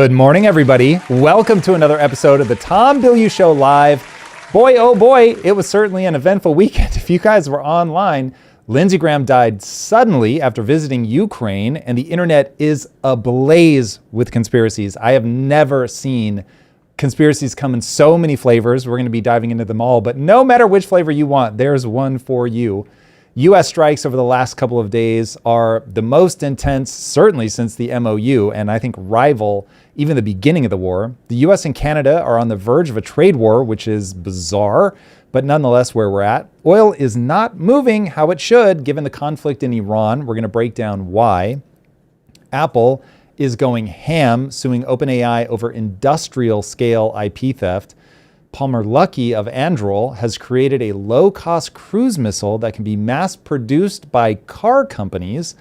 Good morning, everybody. Welcome to another episode of the Tom Bilyeu Show Live. Boy, oh boy, it was certainly an eventful weekend. If you guys were online, Lindsey died suddenly after visiting Ukraine, and the internet is ablaze with conspiracies. I have never seen conspiracies come in so many flavors. We're going to be diving into them all, but no matter which flavor you want, there's one for you. U.S. strikes over the last couple of days are the most intense, certainly since the MOU, and I think rival even the beginning of the war. The U.S. and Canada are on the verge of a trade war, which is bizarre, but nonetheless where we're at. Oil is not moving how it should, given the conflict in Iran. We're going to break down why. Apple is going ham, suing OpenAI over industrial scale IP theft. Palmer Luckey of Anduril has created a low-cost cruise missile that can be mass-produced by car companies.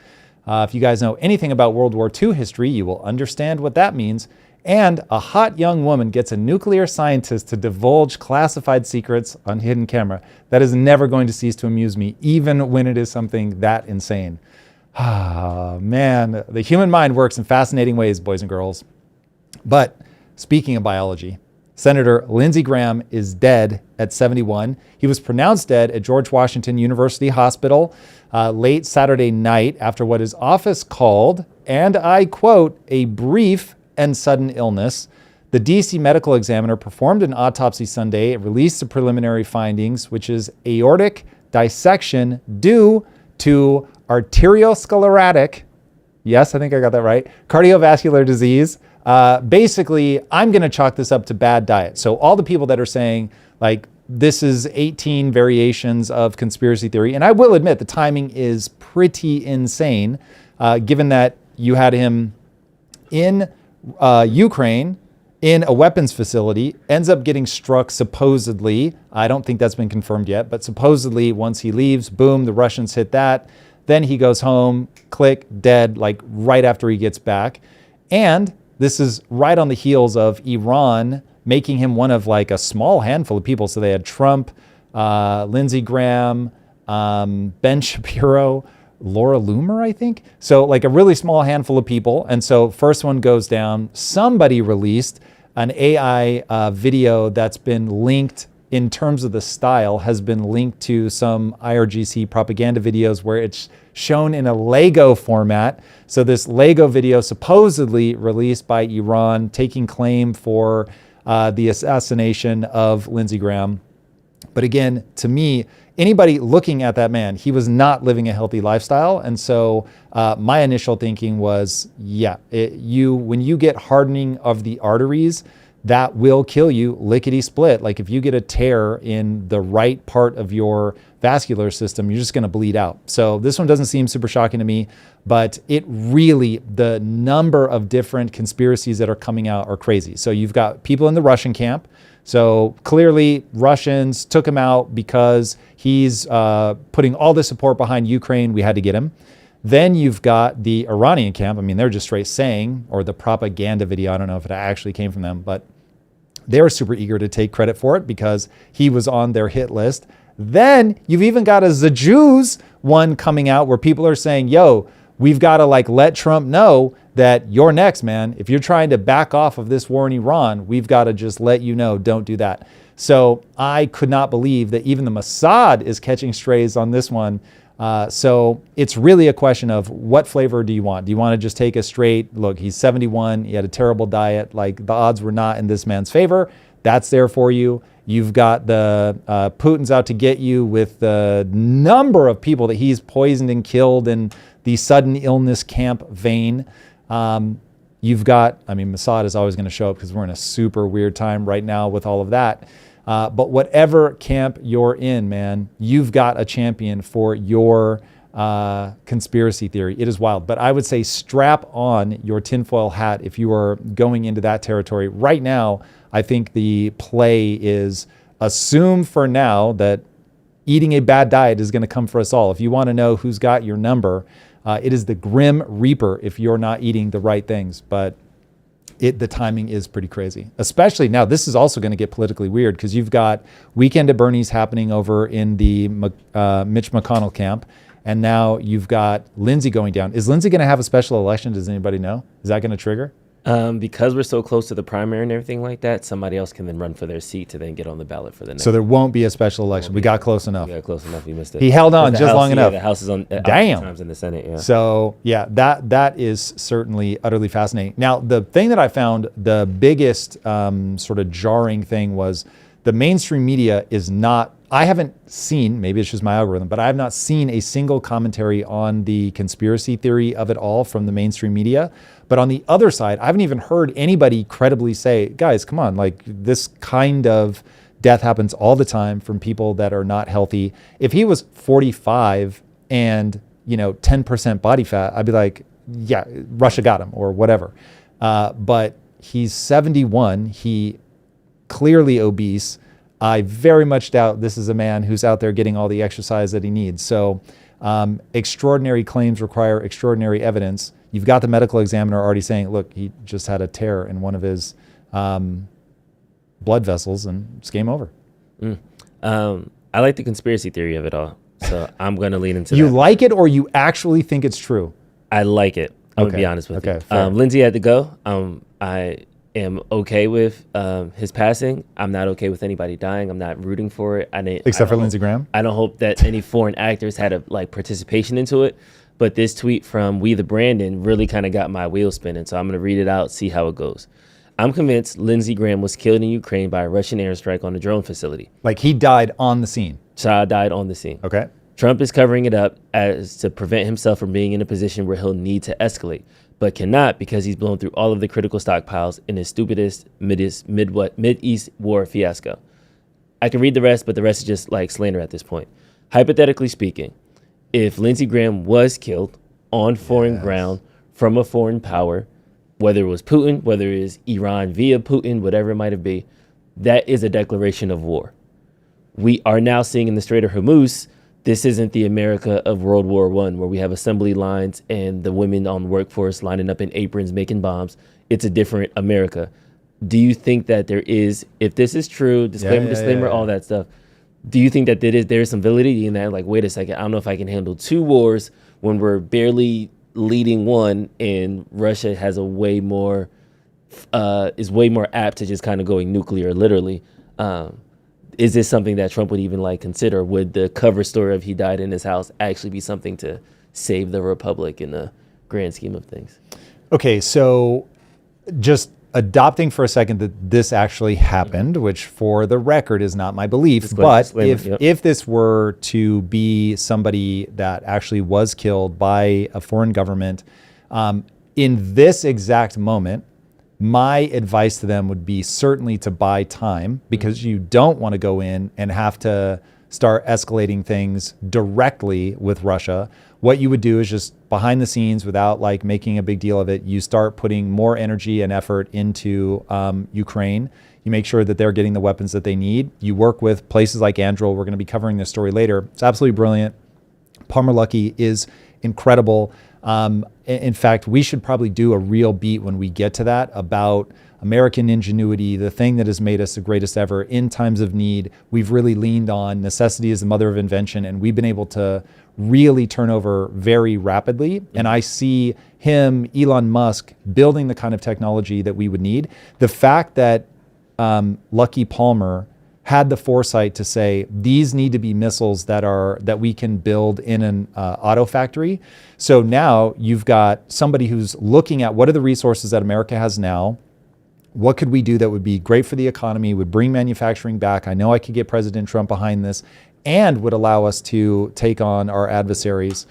If you guys know anything about World War II history, you will understand what that means. And a hot young woman gets a nuclear scientist to divulge classified secrets on hidden camera. That is never going to cease to amuse me, even when it is something that insane. Ah, man, the human mind works in fascinating ways, boys and girls. But speaking of biology, Senator Lindsey is dead at 71. He was pronounced dead at George Washington University Hospital late Saturday night after what his office called, and I quote, a brief and sudden illness. The DC medical examiner performed an autopsy Sunday. It released the preliminary findings, which is aortic dissection due to arteriosclerotic, yes, I think I got that right, cardiovascular disease. Basically, I'm going to chalk this up to bad diet. So all the people that are saying, like, this is 18 variations of conspiracy theory, and I will admit the timing is pretty insane, given that you had him in Ukraine, in a weapons facility, ends up getting struck supposedly. I don't think that's been confirmed yet, but supposedly once he leaves, boom, the Russians hit that. Then he goes home, click, dead, like right after he gets back. And this is right on the heels of Iran making him one of like a small handful of people. So they had Trump, Lindsey Ben Shapiro, Laura Loomer, I think. So like a really small handful of people. And so first one goes down. Somebody released an AI video that's been linked in terms of the style, has been linked to some IRGC propaganda videos where it's shown in a Lego format. So this Lego video supposedly released by Iran, taking claim for the assassination of Lindsey Graham. But again, to me, anybody looking at that man, he was not living a healthy lifestyle. And so my initial thinking was, yeah, when you get hardening of the arteries, that will kill you lickety split. Like if you get a tear in the right part of your vascular system, you're just going to bleed out. So this one doesn't seem super shocking to me, but it really, the number of different conspiracies that are coming out are crazy. So you've got people in the Russian camp. So clearly Russians took him out because he's putting all the support behind Ukraine. We had to get him. Then you've got the Iranian camp. I mean, they're just straight saying, or the propaganda video, I don't know if it actually came from them, but they were super eager to take credit for it because he was on their hit list. Then you've even got a the Jews one coming out where people are saying, yo, we've got to like let Trump know that you're next, man. If you're trying to back off of this war in Iran, we've got to just let you know, don't do that. So I could not believe that even the Mossad is catching strays on this one. So it's really a question of what flavor do you want? Do you want to just take a straight, look, he's 71, he had a terrible diet, like the odds were not in this man's favor. That's there for you. You've got the Putin's out to get you with the number of people that he's poisoned and killed in the sudden illness camp vein. You've got, I mean, Mossad is always going to show up because we're in a super weird time right now with all of that. But whatever camp you're in, man, you've got a champion for your conspiracy theory. It is wild. But I would say strap on your tinfoil hat if you are going into that territory. Right now, I think the play is assume for now that eating a bad diet is going to come for us all. If you want to know who's got your number, it is the Grim Reaper if you're not eating the right things. But the timing is pretty crazy, especially now. This is also going to get politically weird because you've got Weekend at Bernie's happening over in the Mitch McConnell camp. And now you've got Lindsey going down. Is Lindsey going to have a special election? Does anybody know? Is that going to trigger? Because we're so close to the primary and everything like that, somebody else can then run for their seat to then get on the ballot for the next. So there won't be a special election. We got close enough. We got close enough. We missed it. He held on just long enough. The House is on. Damn. Times in the Senate. Yeah. So yeah, that is certainly utterly fascinating. Now, the thing that I found the biggest sort of jarring thing was the mainstream media is not. I haven't seen, maybe it's just my algorithm, but I have not seen a single commentary on the conspiracy theory of it all from the mainstream media. But on the other side, I haven't even heard anybody credibly say, guys, come on, like this kind of death happens all the time from people that are not healthy. If he was 45 and, 10% body fat, I'd be like, yeah, Russia got him or whatever. But he's 71, he clearly obese. I very much doubt this is a man who's out there getting all the exercise that he needs. So extraordinary claims require extraordinary evidence. You've got the medical examiner already saying, look, he just had a tear in one of his blood vessels and it's game over. I like the conspiracy theory of it all. So I'm going to lean into You that. like it or you actually think it's true? I like it. I'm going to be honest with you. Lindsey had to go. I am okay with his passing. I'm not okay with anybody dying. I'm not rooting for it. Except for Lindsey Graham? I don't hope that any foreign actors had a participation into it. But this tweet from We the Brandon really kind of got my wheels spinning. So I'm going to read it out, see how it goes. I'm convinced Lindsey Graham was killed in Ukraine by a Russian airstrike on a drone facility. Like he died on the scene? Child died on the scene. Okay. Trump is covering it up as to prevent himself from being in a position where he'll need to escalate, but cannot because he's blown through all of the critical stockpiles in his stupidest Mid-East war fiasco. I can read the rest, but the rest is just like slander at this point. Hypothetically speaking, if Lindsey Graham was killed on foreign ground from a foreign power, whether it was Putin, whether it is Iran via Putin, whatever it might have been, that is a declaration of war. We are now seeing in the Strait of Hormuz, this isn't the America of World War I, where we have assembly lines and the women on the workforce lining up in aprons making bombs. It's a different America. Do you think that there is, if this is true, disclaimer, all that stuff, do you think that there is some validity in that? Like, wait a second, I don't know if I can handle two wars when we're barely leading one, and Russia has is way more apt to just kind of going nuclear, literally. Is this something that Trump would even consider? Would the cover story of he died in his house actually be something to save the republic in the grand scheme of things? Okay, so just adopting for a second that this actually happened, which for the record is not my belief, but if this were to be somebody that actually was killed by a foreign government, in this exact moment, my advice to them would be certainly to buy time, because you don't want to go in and have to start escalating things directly with Russia. What you would do is just behind the scenes, without making a big deal of it, you start putting more energy and effort into Ukraine. You make sure that they're getting the weapons that they need. You work with places like Anduril. We're going to be covering this story later. It's absolutely brilliant. Palmer Luckey is incredible. In fact, we should probably do a real beat when we get to that about American ingenuity, the thing that has made us the greatest ever in times of need. We've really leaned on necessity is the mother of invention, and we've been able to really turn over very rapidly. And I see him, Elon Musk, building the kind of technology that we would need. The fact that Luckey Palmer had the foresight to say these need to be missiles that we can build in an auto factory. So now you've got somebody who's looking at what are the resources that America has now. What could we do that would be great for the economy, would bring manufacturing back? I know I could get President Trump behind this, and would allow us to take on our adversaries.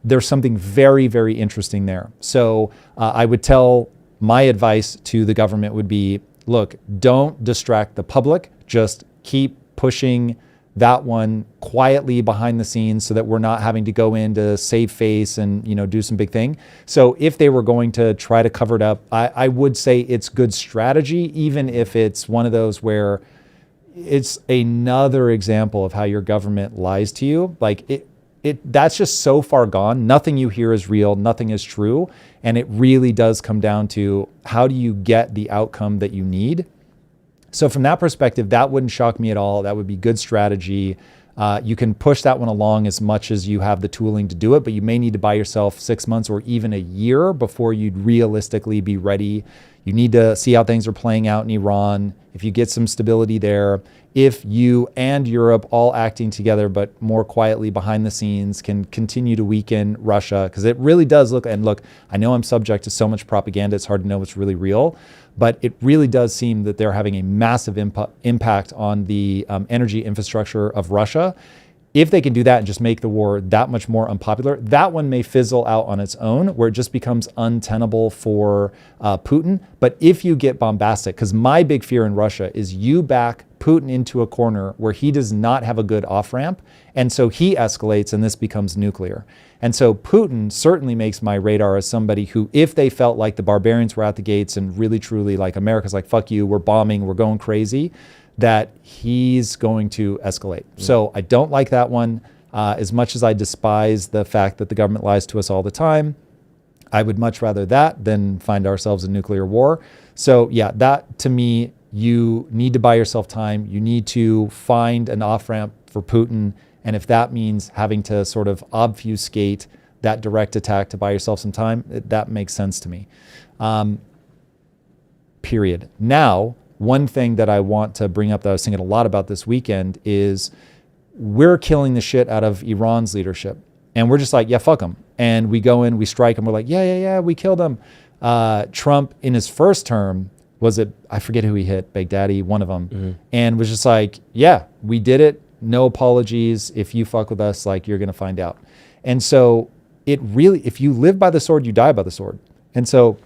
There's something very, very interesting there. So I would tell my advice to the government would be, look, don't distract the public. Just keep pushing that one quietly behind the scenes so that we're not having to go in to save face and do some big thing. So if they were going to try to cover it up, I would say it's good strategy, even if it's one of those where it's another example of how your government lies to you. That's just so far gone. Nothing you hear is real. Nothing is true. And it really does come down to how do you get the outcome that you need? So from that perspective, that wouldn't shock me at all. That would be good strategy. You can push that one along as much as you have the tooling to do it, but you may need to buy yourself 6 months or even a year before you'd realistically be ready. You need to see how things are playing out in Iran. If you get some stability there, if you and Europe all acting together, but more quietly behind the scenes, can continue to weaken Russia, because it really does look, and look, I know I'm subject to so much propaganda, it's hard to know what's really real, but it really does seem that they're having a massive impact on the energy infrastructure of Russia. If they can do that and just make the war that much more unpopular, that one may fizzle out on its own, where it just becomes untenable for Putin. But if you get bombastic, because my big fear in Russia is you back Putin into a corner where he does not have a good off-ramp, and so he escalates and this becomes nuclear. And so Putin certainly makes my radar as somebody who, if they felt like the barbarians were at the gates and really truly like America's like, fuck you, we're bombing, we're going crazy, that he's going to escalate. So I don't like that one. As much as I despise the fact that the government lies to us all the time, I would much rather that than find ourselves in nuclear war. So yeah, that to me, you need to buy yourself time. You need to find an off-ramp for Putin. And if that means having to sort of obfuscate that direct attack to buy yourself some time, that makes sense to me. Period. Now, one thing that I want to bring up that I was thinking a lot about this weekend is we're killing the shit out of Iran's leadership. And we're just like, yeah, fuck them. And we go in, we strike them. We're like, yeah, we killed them. Trump, in his first term, I forget who he hit, Baghdadi, one of them, and was just like, yeah, we did it. No apologies. If you fuck with us, like, you're going to find out. And so it really, if you live by the sword, you die by the sword. And so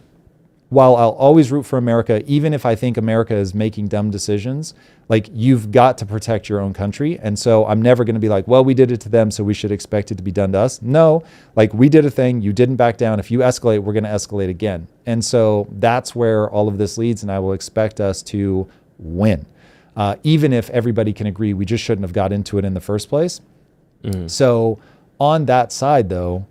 while I'll always root for America, even if I think America is making dumb decisions, like, you've got to protect your own country. And so I'm never going to be like, well, we did it to them, so we should expect it to be done to us. No, like, we did a thing, you didn't back down. If you escalate, we're going to escalate again. And so that's where all of this leads, and I will expect us to win. Even if everybody can agree we just shouldn't have got into it in the first place. So on that side, though,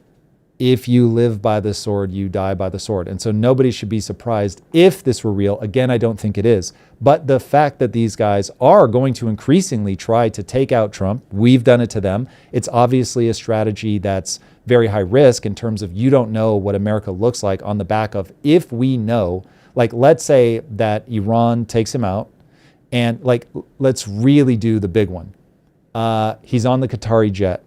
if you live by the sword, you die by the sword. And so nobody should be surprised if this were real. Again, I don't think it is. But the fact that these guys are going to increasingly try to take out Trump, we've done it to them. It's obviously a strategy that's very high risk in terms of you don't know what America looks like on the back of, if we know, like, let's say that Iran takes him out, and like, let's really do the big one. He's on the Qatari jet,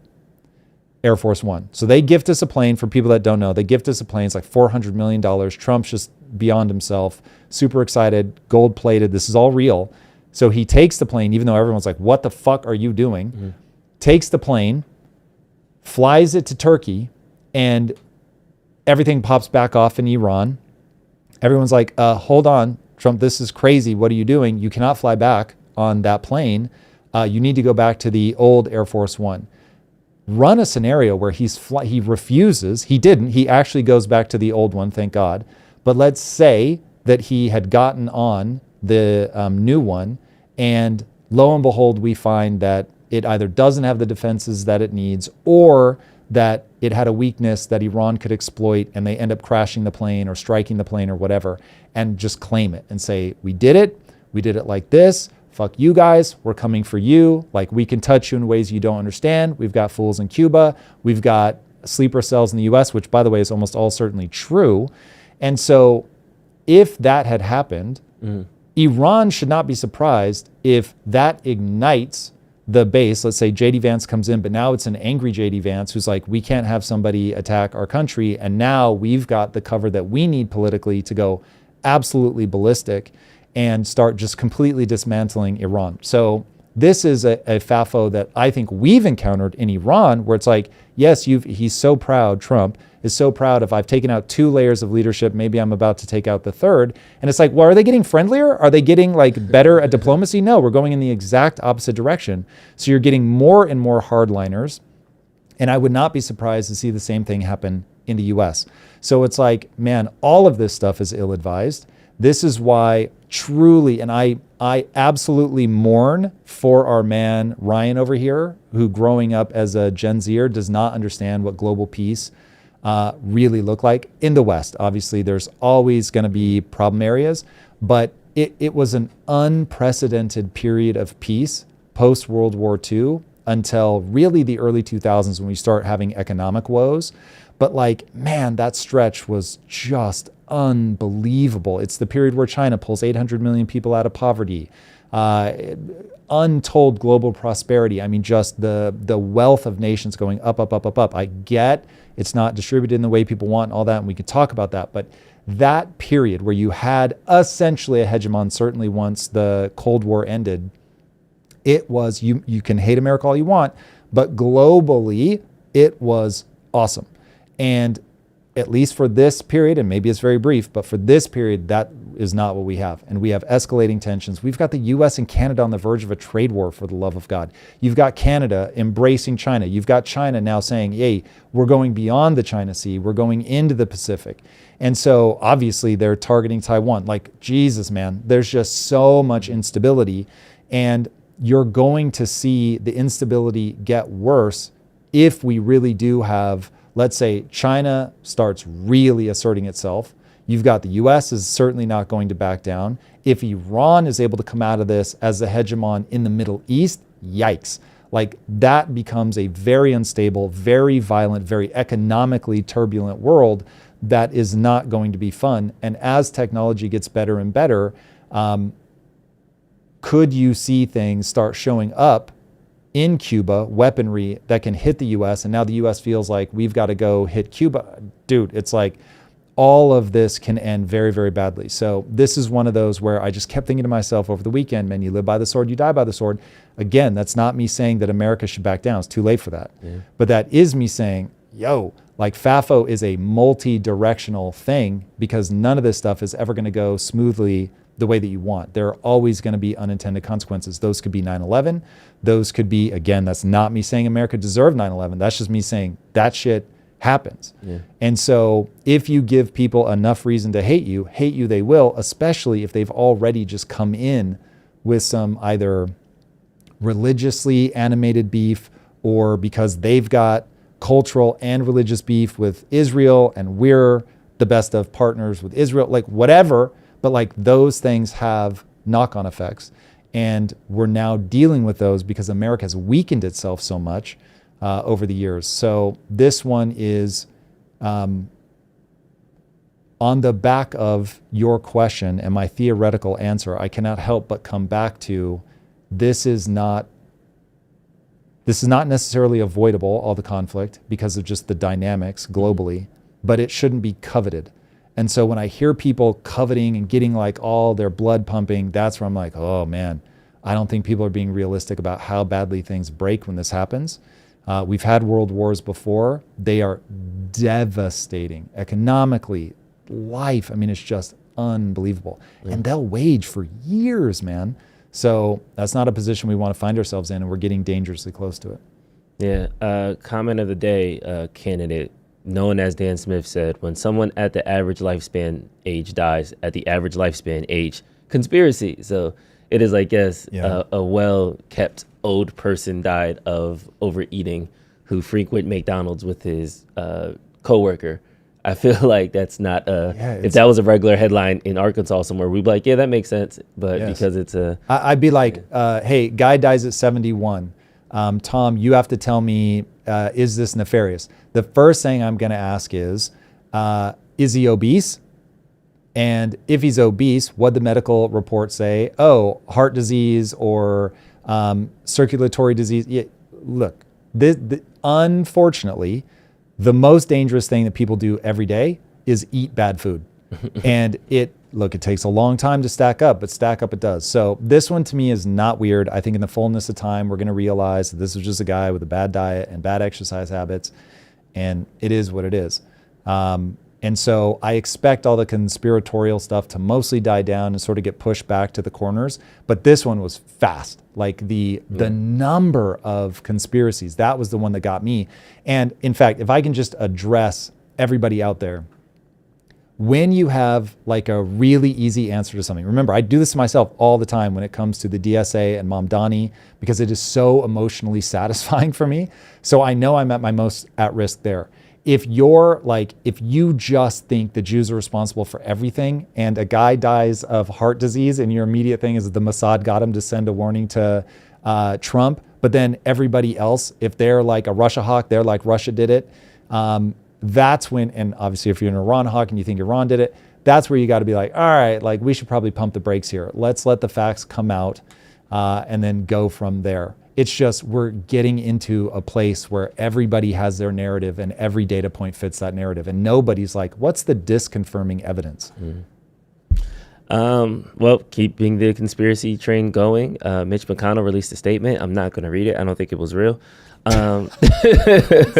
Air Force One. So they gift us a plane. For people that don't know, they gift us a plane. It's like $400 million. Trump's just beyond himself, super excited, gold plated. This is all real. So he takes the plane, even though everyone's like, what the fuck are you doing? Takes the plane, flies it to Turkey, and everything pops back off in Iran. Everyone's like, hold on, Trump, this is crazy. What are you doing? You cannot fly back on that plane. You need to go back to the old Air Force One. Run a scenario where he refuses. He didn't. He actually goes back to the old one, thank God. But let's say that he had gotten on the new one, and lo and behold, we find that it either doesn't have the defenses that it needs, or that it had a weakness that Iran could exploit, and they end up crashing the plane or striking the plane or whatever, and just claim it and say, we did it like this. Fuck you guys, we're coming for you. Like, we can touch you in ways you don't understand. We've got fools in Cuba. We've got sleeper cells in the US, which, by the way, is almost all certainly true. And so if that had happened, Iran should not be surprised if that ignites the base. Let's say JD Vance comes in, but now it's an angry JD Vance who's like, we can't have somebody attack our country. And now we've got the cover that we need politically to go absolutely ballistic and start just completely dismantling Iran. So this is a FAFO that I think we've encountered in Iran, where it's like, yes, he's so proud, Trump is so proud of, I've taken out 2 layers of leadership, maybe I'm about to take out the 3rd. And it's like, well, are they getting friendlier? Are they getting like better at diplomacy? No, we're going in the exact opposite direction. So you're getting more and more hardliners. And I would not be surprised to see the same thing happen in the US. So it's like, man, all of this stuff is ill-advised. This is why truly, and I absolutely mourn for our man Ryan over here, who growing up as a Gen Zer does not understand what global peace really look like in the West. Obviously, there's always going to be problem areas, but it was an unprecedented period of peace post-World War II until really the early 2000s when we start having economic woes. But like, man, that stretch was just unbelievable. It's the period where China pulls 800 million people out of poverty. Untold global prosperity. I mean, just the wealth of nations going up, up, up, up, up. I get it's not distributed in the way people want and all that, and we could talk about that. But that period where you had essentially a hegemon, certainly once the Cold War ended, it was, you can hate America all you want, but globally, it was awesome. And at least for this period, and maybe it's very brief, but for this period, that is not what we have. And we have escalating tensions. We've got the US and Canada on the verge of a trade war, for the love of God. You've got Canada embracing China. You've got China now saying, hey, we're going beyond the China Sea. We're going into the Pacific. And so obviously they're targeting Taiwan. Like, Jesus, man, there's just so much instability. And you're going to see the instability get worse if we really do have, let's say, China starts really asserting itself. You've got the US is certainly not going to back down. If Iran is able to come out of this as the hegemon in the Middle East, yikes. Like, that becomes a very unstable, very violent, very economically turbulent world that is not going to be fun. And as technology gets better and better, could you see things start showing up in Cuba, weaponry that can hit the US, and now the US feels like we've got to go hit Cuba? Dude, it's like all of this can end very, very badly. So this is one of those where I just kept thinking to myself over the weekend, man, you live by the sword, you die by the sword. Again, that's not me saying that America should back down. It's too late for that. Yeah. But that is me saying, yo, like, FAFO is a multi-directional thing, because none of this stuff is ever going to go smoothly the way that you want. There are always going to be unintended consequences. Those could be 9/11. Those could be, again, that's not me saying America deserved 9/11. That's just me saying that shit happens. Yeah. And so if you give people enough reason to hate you they will, especially if they've already just come in with some either religiously animated beef, or because they've got cultural and religious beef with Israel and we're the best of partners with Israel, like whatever. But like, those things have knock-on effects, and we're now dealing with those because America has weakened itself so much over the years. So this one is on the back of your question and my theoretical answer. I cannot help but come back to, this is not necessarily avoidable, all the conflict, because of just the dynamics globally, but it shouldn't be coveted. And so when I hear people coveting and getting like all their blood pumping, that's where I'm like, oh man, I don't think people are being realistic about how badly things break when this happens. We've had world wars before. They are devastating economically. Life, I mean, it's just unbelievable. Yeah. And they'll wage for years, man. So that's not a position we want to find ourselves in, and we're getting dangerously close to it. Yeah. Comment of the day, candidate known as Dan Smith said, when someone at the average lifespan age dies at the average lifespan age, conspiracy. So it is, I guess, a well-kept old person died of overeating who frequent McDonald's with his coworker. I feel like that's not if that was a regular headline in Arkansas somewhere, we'd be like, yeah, that makes sense. But because it's I'd be like, hey, guy dies at 71. Tom, you have to tell me, is this nefarious? The first thing I'm going to ask is he obese? And if he's obese, what'd the medical report say? Oh, heart disease or circulatory disease. Yeah, look, unfortunately, the most dangerous thing that people do every day is eat bad food. And it takes a long time to stack up, but stack up it does. So this one to me is not weird. I think in the fullness of time, we're going to realize that this was just a guy with a bad diet and bad exercise habits, and it is what it is. And so I expect all the conspiratorial stuff to mostly die down and sort of get pushed back to the corners. But this one was fast. Like the number of conspiracies, that was the one that got me. And in fact, if I can just address everybody out there, when you have like a really easy answer to something, remember, I do this to myself all the time when it comes to the DSA and Mamdani, because it is so emotionally satisfying for me. So I know I'm at my most at risk there. If you just think the Jews are responsible for everything and a guy dies of heart disease and your immediate thing is the Mossad got him to send a warning to Trump, But then everybody else, if they're like a Russia hawk, they're like Russia did it. That's when, and obviously if you're an Iran hawk and you think Iran did it, that's where you got to be like, all right, like we should probably pump the brakes here. Let's let the facts come out and then go from there. It's just we're getting into a place where everybody has their narrative and every data point fits that narrative. And nobody's like, what's the disconfirming evidence? Well, keeping the conspiracy train going, Mitch McConnell released a statement. I'm not going to read it. I don't think it was real.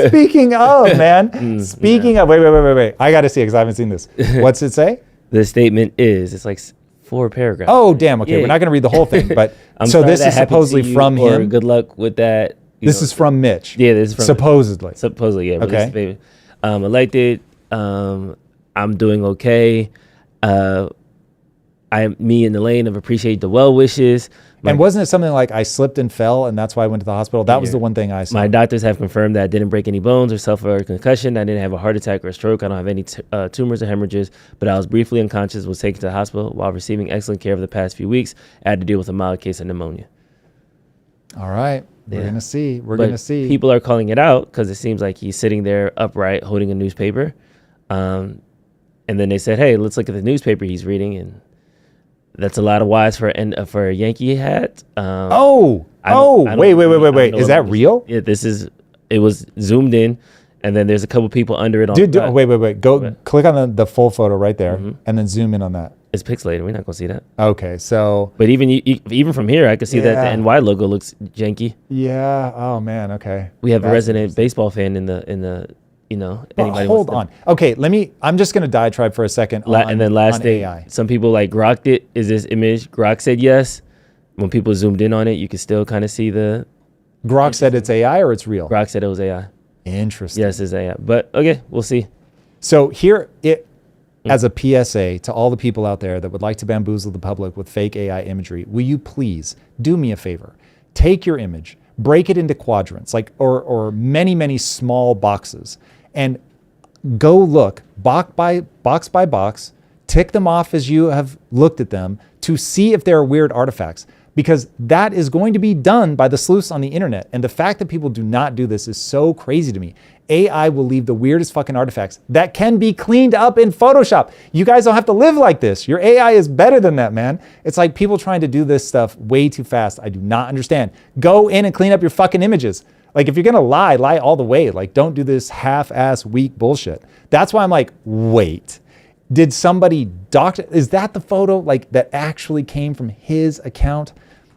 Speaking of, man, speaking of, wait. I got to see it because I haven't seen this. What's it say? The statement is, it's like 4 paragraphs. Oh, damn. Okay. We're not going to read the whole thing, but so this is supposedly from him. Good luck with that. This is from Mitch. Yeah, this is from supposedly. Supposedly, yeah. Okay. Elected. I'm doing okay. Me and Elaine have appreciated the well wishes. And wasn't it something like I slipped and fell and that's why I went to the hospital? That was the one thing I saw. My doctors have confirmed that I didn't break any bones or suffer a concussion. I didn't have a heart attack or a stroke. I don't have any tumors or hemorrhages, but I was briefly unconscious, was taken to the hospital. While receiving excellent care over the past few weeks, I had to deal with a mild case of pneumonia. All right. We're going to see. We're going to see. People are calling it out because it seems like he's sitting there upright holding a newspaper. And then they said, hey, let's look at the newspaper he's reading. And that's a lot of Y's for a Yankee hat. Wait. Is that real? Yeah, it was zoomed in, and then there's a couple people under it. Wait. Go click on the full photo right there, and then zoom in on that. It's pixelated. We're not gonna see that. Okay, so. But even from here, I could see that the NY logo looks janky. Yeah. Oh man. Okay. We have a resident baseball fan in the. Hold on. Okay, I'm just going to diatribe for a second and then last thing, AI. Some people like grokked it. Is this image? Grok said yes. When people zoomed in on it, you could still kind of see the... Grok said it's AI or it's real? Grok said it was AI. Interesting. Yes, it's AI. But okay, we'll see. So here, as a PSA to all the people out there that would like to bamboozle the public with fake AI imagery, will you please do me a favor? Take your image, break it into quadrants, or many small boxes, and go look box by box, tick them off as you have looked at them to see if there are weird artifacts, because that is going to be done by the sleuths on the internet. And the fact that people do not do this is so crazy to me. AI will leave the weirdest fucking artifacts that can be cleaned up in Photoshop. You guys don't have to live like this. Your AI is better than that, man. It's like people trying to do this stuff way too fast. I do not understand. Go in and clean up your fucking images. Like, if you're gonna lie all the way. Like, don't do this half-ass weak bullshit. That's why I'm like, wait, did somebody doctor? Is that the photo that actually came from his account?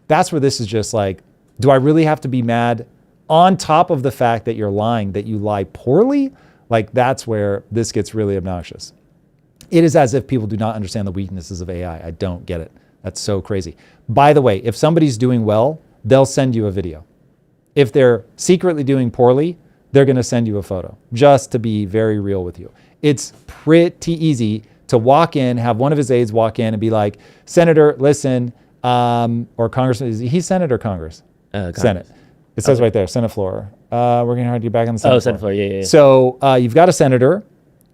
That's where this is just like, do I really have to be mad on top of the fact that you're lying, that you lie poorly? Like, that's where this gets really obnoxious. It is as if people do not understand the weaknesses of AI. I don't get it. That's so crazy. By the way, if somebody's doing well, they'll send you a video. If they're secretly doing poorly, they're going to send you a photo, just to be very real with you. It's pretty easy to walk in, have one of his aides walk in and be like, Senator, listen, or Congressman, is he Senate or Congress? Senate. It says right there, Senate floor. We're going to have to get back on the Senate floor. Senate floor, yeah. So you've got a senator.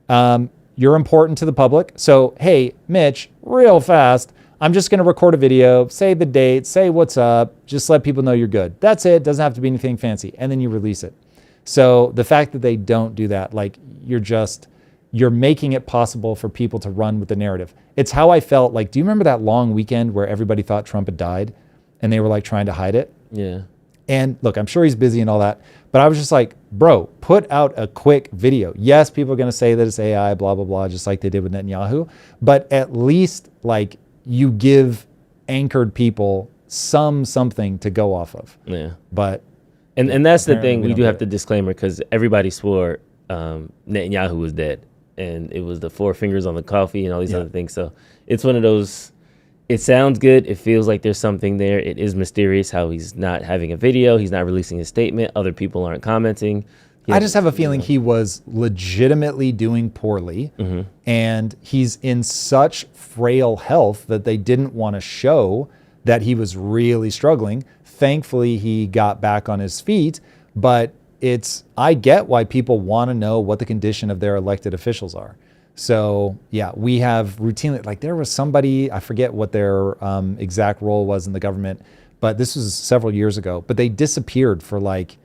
You're important to the public. So, hey, Mitch, real fast, I'm just going to record a video, say the date, say what's up, just let people know you're good. That's it. Doesn't have to be anything fancy. And then you release it. So the fact that they don't do that, you're making it possible for people to run with the narrative. It's how I felt. Do you remember that long weekend where everybody thought Trump had died and they were trying to hide it? Yeah. And look, I'm sure he's busy and all that, but I was just like, bro, put out a quick video. Yes, people are going to say that it's AI, blah, blah, blah, just like they did with Netanyahu. But at least you give anchored people something to go off of. Yeah. But and that's the thing. We do have the disclaimer because everybody swore Netanyahu was dead, and it was the 4 fingers on the coffee and all these other things. So it's one of those. It sounds good. It feels like there's something there. It is mysterious how he's not having a video. He's not releasing his statement. Other people aren't commenting. I just have a feeling he was legitimately doing poorly, and he's in such frail health that they didn't want to show that he was really struggling. Thankfully, he got back on his feet, but I get why people want to know what the condition of their elected officials are. So yeah, we have routinely, there was somebody, I forget what their exact role was in the government, but this was several years ago. But they disappeared for like,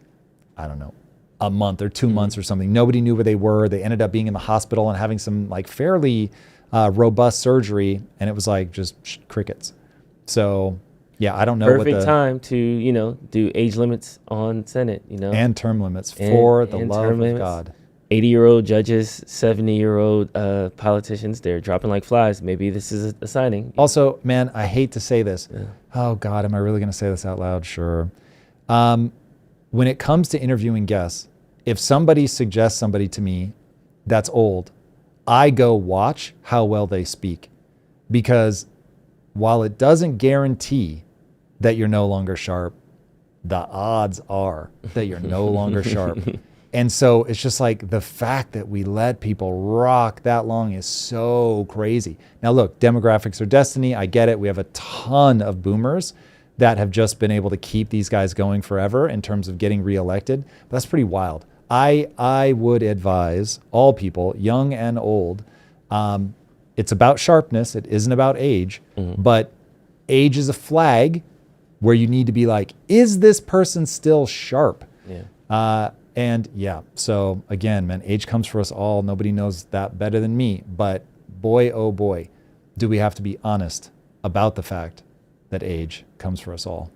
I don't know, a month or 2 months or something. Nobody knew where they were. They ended up being in the hospital and having some like fairly robust surgery, and it was like just crickets. So yeah, I don't know. Perfect time to, do age limits on Senate, and term limits for the love of God. 80-year-old judges, 70-year-old politicians, they're dropping like flies. Maybe this is a signing. Also, man, I hate to say this. Yeah. Oh God, am I really going to say this out loud? Sure. When it comes to interviewing guests, if somebody suggests somebody to me that's old, I go watch how well they speak, because while it doesn't guarantee that you're no longer sharp, the odds are that you're no longer sharp. And so it's just like the fact that we let people rock that long is so crazy. Now look, demographics are destiny. I get it. We have a ton of boomers that have just been able to keep these guys going forever in terms of getting reelected. But that's pretty wild. I would advise all people, young and old, it's about sharpness. It isn't about age, but age is a flag where you need to be like, is this person still sharp? Yeah. And yeah, so again, man, age comes for us all. Nobody knows that better than me. But boy, oh boy, do we have to be honest about the fact that age comes for us all.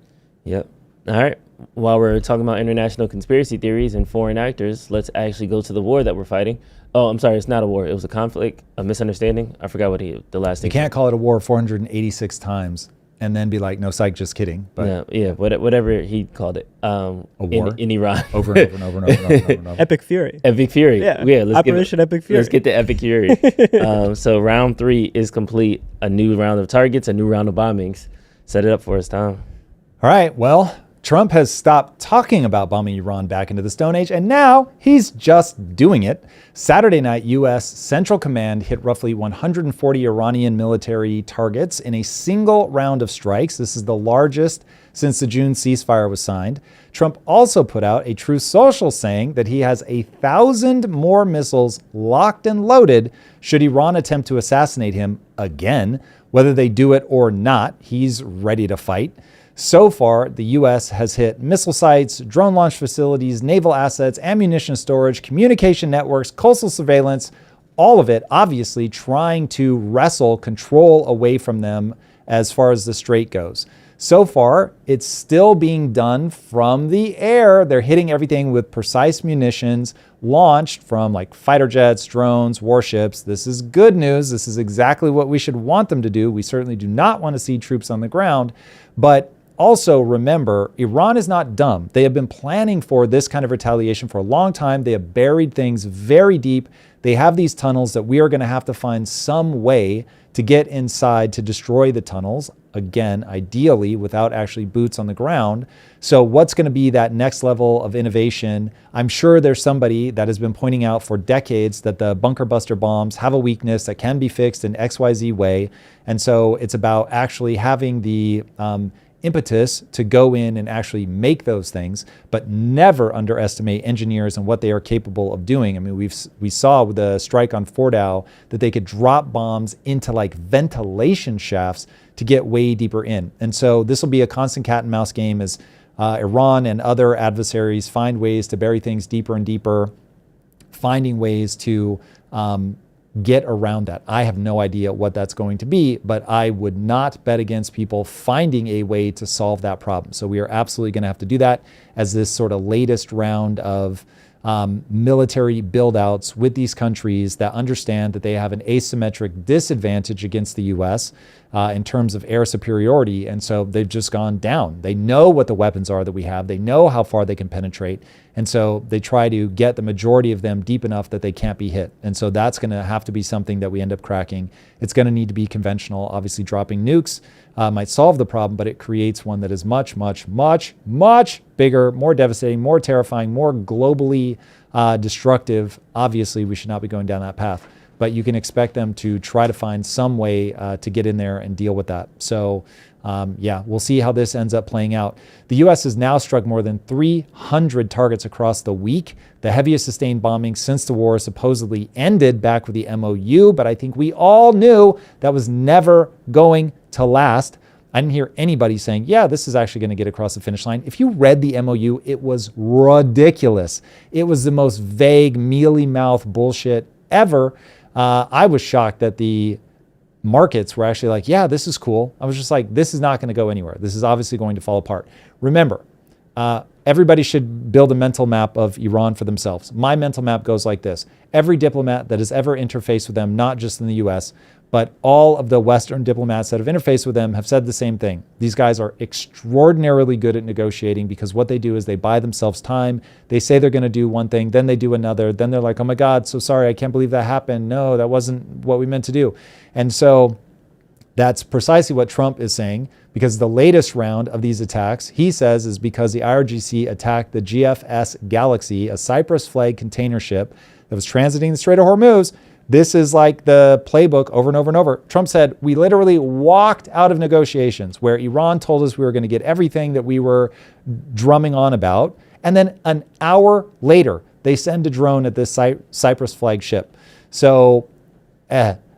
Yep. All right. While we're talking about international conspiracy theories and foreign actors, let's actually go to the war that we're fighting. Oh, I'm sorry. It's not a war. It was a conflict, a misunderstanding. I forgot what the last thing. You can't call it a war 486 times and then be like, no, psych, just kidding. But yeah, whatever he called it. A war? In Iran. Over and over and over and over and over and over. Epic Fury. Epic Fury. Yeah. Operation Epic Fury. Let's get the Epic Fury. So round 3 is complete. A new round of targets, a new round of bombings. Set it up for us, Tom. All right. Well, Trump has stopped talking about bombing Iran back into the Stone Age, and now he's just doing it. Saturday night, U.S. Central Command hit roughly 140 Iranian military targets in a single round of strikes. This is the largest since the June ceasefire was signed. Trump also put out a Truth Social saying that he has 1,000 more missiles locked and loaded should Iran attempt to assassinate him again. Whether they do it or not, he's ready to fight. So far, the U.S. has hit missile sites, drone launch facilities, naval assets, ammunition storage, communication networks, coastal surveillance, all of it obviously trying to wrestle control away from them as far as the Strait goes. So far, it's still being done from the air. They're hitting everything with precise munitions launched from like fighter jets, drones, warships. This is good news. This is exactly what we should want them to do. We certainly do not want to see troops on the ground, but also remember, Iran is not dumb. They have been planning for this kind of retaliation for a long time. They have buried things very deep. They have these tunnels that we are going to have to find some way to get inside to destroy the tunnels. Again, ideally without actually boots on the ground. So what's going to be that next level of innovation? I'm sure there's somebody that has been pointing out for decades that the bunker buster bombs have a weakness that can be fixed in XYZ way. And so it's about actually having the impetus to go in and actually make those things, but never underestimate engineers and what they are capable of doing. I mean, we saw with the strike on Fordow that they could drop bombs into like ventilation shafts to get way deeper in. And so this will be a constant cat and mouse game as Iran and other adversaries find ways to bury things deeper and deeper, finding ways to get around that. I have no idea what that's going to be, but I would not bet against people finding a way to solve that problem. So we are absolutely going to have to do that as this sort of latest round of military build-outs with these countries that understand that they have an asymmetric disadvantage against the U.S. In terms of air superiority. And so they've just gone down. They know what the weapons are that we have. They know how far they can penetrate. And so they try to get the majority of them deep enough that they can't be hit. And so that's going to have to be something that we end up cracking. It's going to need to be conventional. Obviously, dropping nukes might solve the problem, but it creates one that is much, much, much, much bigger, more devastating, more terrifying, more globally destructive. Obviously, we should not be going down that path. But you can expect them to try to find some way to get in there and deal with that. So yeah, we'll see how this ends up playing out. The U.S. has now struck more than 300 targets across the week, the heaviest sustained bombing since the war supposedly ended back with the MOU. But I think we all knew that was never going to last. I didn't hear anybody saying, yeah, this is actually going to get across the finish line. If you read the MOU, it was ridiculous. It was the most vague, mealy-mouthed bullshit ever. I was shocked that the markets were actually like, yeah, this is cool. I was just like, this is not going to go anywhere. This is obviously going to fall apart. Remember, everybody should build a mental map of Iran for themselves. My mental map goes like this. Every diplomat that has ever interfaced with them, not just in the US, but all of the Western diplomats that have interfaced with them have said the same thing. These guys are extraordinarily good at negotiating because what they do is they buy themselves time. They say they're going to do one thing, then they do another. Then they're like, oh my God, so sorry, I can't believe that happened. No, that wasn't what we meant to do. And so that's precisely what Trump is saying, because the latest round of these attacks, he says, is because the IRGC attacked the GFS Galaxy, a Cyprus flag container ship that was transiting the Strait of Hormuz. This is like the playbook over and over and over. Trump said, we literally walked out of negotiations where Iran told us we were going to get everything that we were drumming on about. And then an hour later, they send a drone at this Cyprus flag ship. So,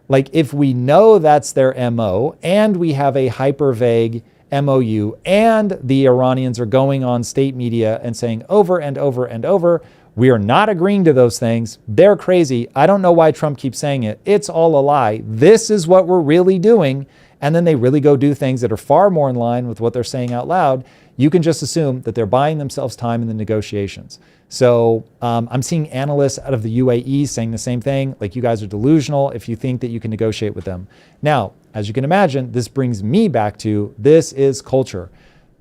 like if we know that's their MO and we have a hyper vague MOU and the Iranians are going on state media and saying over and over and over, we are not agreeing to those things. They're crazy. I don't know why Trump keeps saying it. It's all a lie. This is what we're really doing. And then they really go do things that are far more in line with what they're saying out loud. You can just assume that they're buying themselves time in the negotiations. So I'm seeing analysts out of the UAE saying the same thing, like you guys are delusional if you think that you can negotiate with them. Now, as you can imagine, this brings me back to this is culture.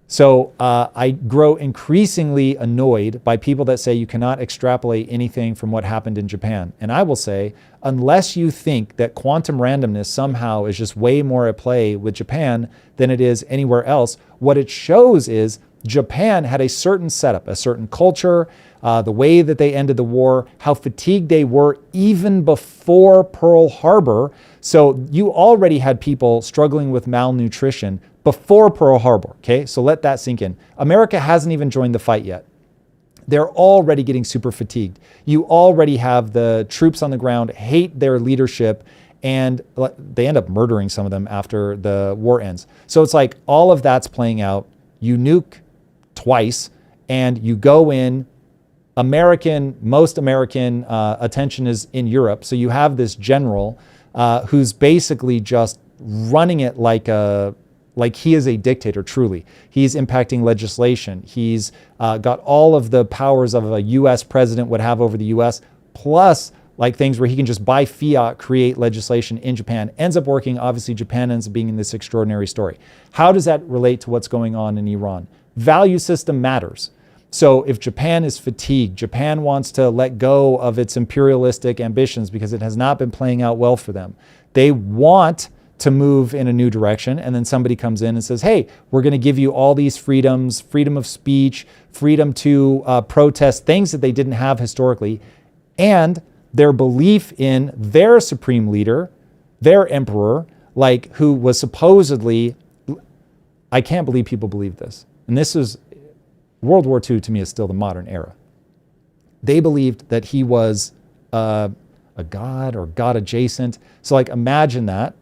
So I grow increasingly annoyed by people that say you cannot extrapolate anything from what happened in Japan. And I will say, unless you think that quantum randomness somehow is just way more at play with Japan than it is anywhere else, what it shows is Japan had a certain setup, a certain culture, the way that they ended the war, how fatigued they were even before Pearl Harbor. So you already had people struggling with malnutrition before Pearl Harbor, okay? So let that sink in. America hasn't even joined the fight yet. They're already getting super fatigued. You already have the troops on the ground hate their leadership, and they end up murdering some of them after the war ends. So it's like all of that's playing out. You nuke twice, and you go in. Most American attention is in Europe. So you have this general who's basically just running it like he is a dictator, truly. He's impacting legislation. He's got all of the powers of a US president would have over the US, plus like things where he can just by fiat create legislation in Japan. Ends up working. Obviously, Japan ends up being in this extraordinary story. How does that relate to what's going on in Iran? Value system matters. So if Japan is fatigued, Japan wants to let go of its imperialistic ambitions because it has not been playing out well for them. They want to move in a new direction, and then somebody comes in and says, hey, we're going to give you all these freedoms, freedom of speech, freedom to protest, things that they didn't have historically, and their belief in their supreme leader, their emperor, like who was supposedly, I can't believe people believe this. And this is, World War II to me is still the modern era. They believed that he was a god or god adjacent. So like imagine that.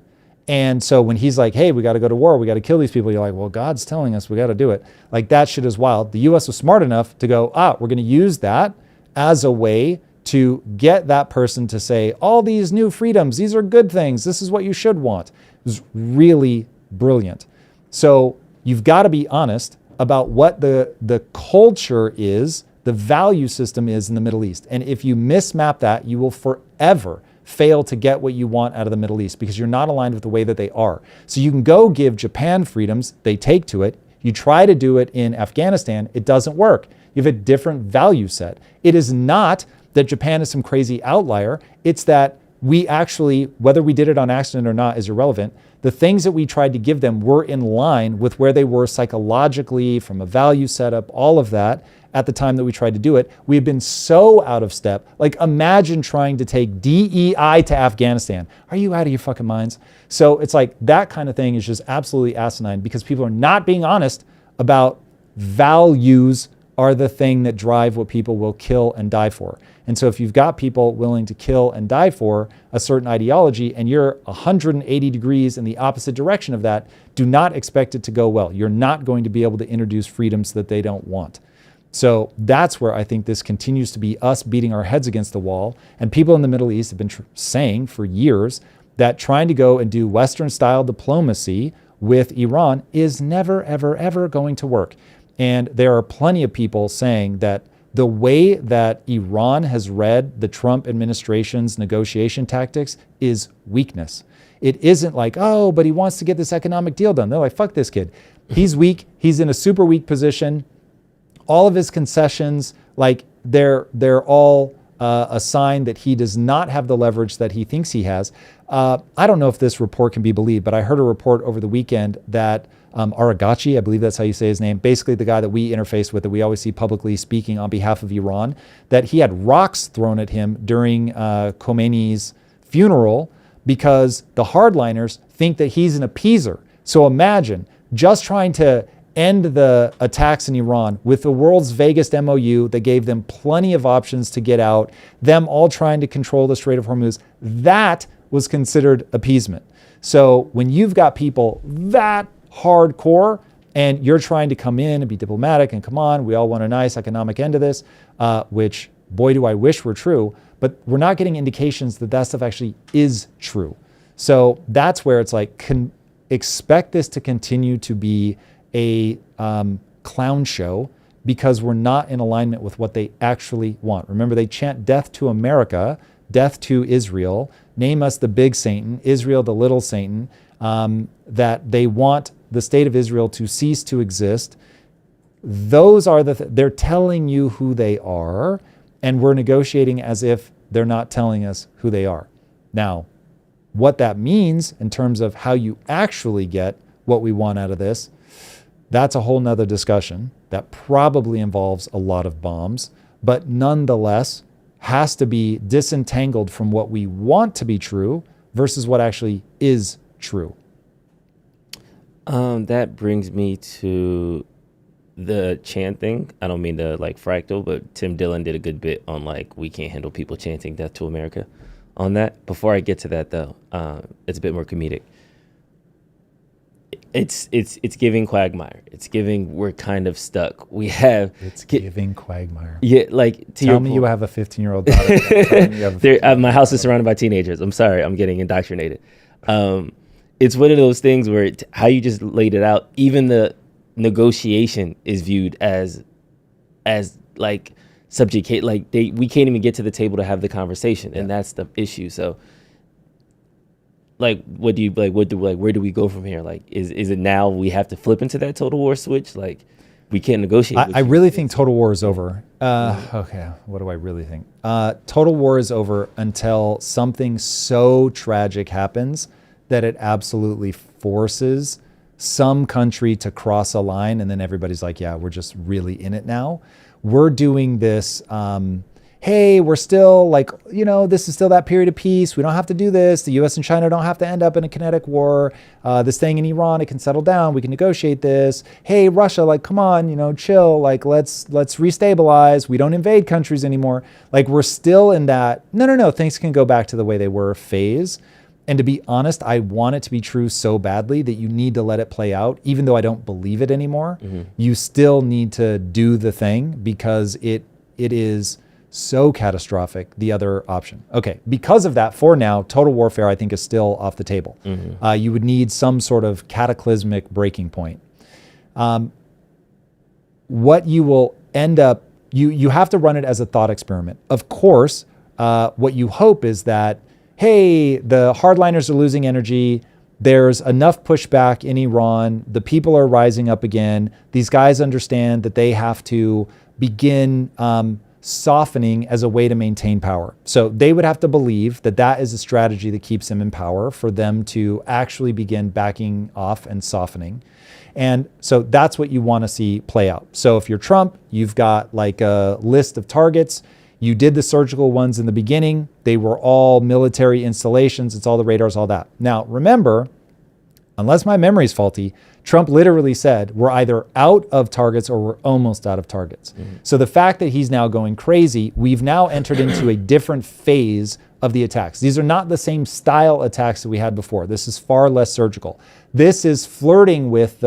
And so when he's like, hey, we got to go to war, we got to kill these people, you're like, well, God's telling us we got to do it. Like that shit is wild. The US was smart enough to go, we're going to use that as a way to get that person to say, all these new freedoms, these are good things. This is what you should want. It was really brilliant. So you've got to be honest about what the culture is, the value system is in the Middle East. And if you mismap that, you will forever fail to get what you want out of the Middle East because you're not aligned with the way that they are. So you can go give Japan freedoms, they take to it. You try to do it in Afghanistan, it doesn't work. You have a different value set. It is not that Japan is some crazy outlier. It's that we actually, whether we did it on accident or not is irrelevant. The things that we tried to give them were in line with where they were psychologically, from a value setup, all of that at the time that we tried to do it. We've been so out of step. Like imagine trying to take DEI to Afghanistan. Are you out of your fucking minds? So it's like that kind of thing is just absolutely asinine because people are not being honest about values are the thing that drive what people will kill and die for. And so if you've got people willing to kill and die for a certain ideology and you're 180 degrees in the opposite direction of that, do not expect it to go well. You're not going to be able to introduce freedoms that they don't want. So that's where I think this continues to be us beating our heads against the wall. And people in the Middle East have been saying for years that trying to go and do Western-style diplomacy with Iran is never, ever, ever going to work. And there are plenty of people saying that the way that Iran has read the Trump administration's negotiation tactics is weakness. It isn't like, oh, but he wants to get this economic deal done. They're like, fuck this kid. He's weak. He's in a super weak position. All of his concessions, like they're all a sign that he does not have the leverage that he thinks he has. I don't know if this report can be believed, but I heard a report over the weekend that Aragachi, I believe that's how you say his name, basically the guy that we interface with, that we always see publicly speaking on behalf of Iran, that he had rocks thrown at him during Khomeini's funeral because the hardliners think that he's an appeaser. So imagine just trying to end the attacks in Iran with the world's vaguest MOU that gave them plenty of options to get out, them all trying to control the Strait of Hormuz. That was considered appeasement. So when you've got people that hardcore and you're trying to come in and be diplomatic and come on, we all want a nice economic end to this, which boy do I wish were true, but we're not getting indications that that stuff actually is true. So that's where it's like, expect this to continue to be a clown show because we're not in alignment with what they actually want. Remember, they chant death to America, death to Israel, name us the big Satan, Israel the little Satan, that they want the state of Israel to cease to exist. Those are they're telling you who they are, and we're negotiating as if they're not telling us who they are. Now, what that means in terms of how you actually get what we want out of this, that's a whole nother discussion that probably involves a lot of bombs, but nonetheless has to be disentangled from what we want to be true versus what actually is true. That brings me to the chanting. I don't mean to like fractal, but Tim Dillon did a good bit on like, we can't handle people chanting death to America on that. Before I get to that though, it's a bit more comedic. It's giving Quagmire. It's giving we're kind of stuck. We have it's giving Quagmire. Yeah, like tell me you have a 15-year-old daughter. My house is surrounded by teenagers. I'm sorry, I'm getting indoctrinated. It's one of those things where how you just laid it out. Even the negotiation is viewed as like subjugate. Like we can't even get to the table to have the conversation, and that's the issue. So. Like, where do we go from here? Like, is it now we have to flip into that total war switch? Like, we can't negotiate. I really think total war is over. Okay, what do I really think? Total war is over until something so tragic happens that it absolutely forces some country to cross a line, and then everybody's like, yeah, we're just really in it now. We're doing this, hey, we're still like, this is still that period of peace. We don't have to do this. The US and China don't have to end up in a kinetic war. This thing in Iran, it can settle down. We can negotiate this. Hey, Russia, like, come on, chill. Like, let's restabilize. We don't invade countries anymore. Like, we're still in that, no, things can go back to the way they were phase. And to be honest, I want it to be true so badly that you need to let it play out. Even though I don't believe it anymore, you still need to do the thing because it is so catastrophic, the other option. Okay, because of that, for now, total warfare, I think, is still off the table. You would need some sort of cataclysmic breaking point. What you will end up, you have to run it as a thought experiment. Of course, what you hope is that, hey, the hardliners are losing energy, there's enough pushback in Iran, the people are rising up again, these guys understand that they have to begin softening as a way to maintain power. So they would have to believe that that is a strategy that keeps them in power for them to actually begin backing off and softening. And so that's what you want to see play out. So if you're Trump, you've got like a list of targets. You did the surgical ones in the beginning. They were all military installations. It's all the radars, all that. Now, remember, unless my memory's faulty, Trump literally said, we're either out of targets or we're almost out of targets. So the fact that he's now going crazy, we've now entered into a different phase of the attacks. These are not the same style attacks that we had before. This is far less surgical. This is flirting with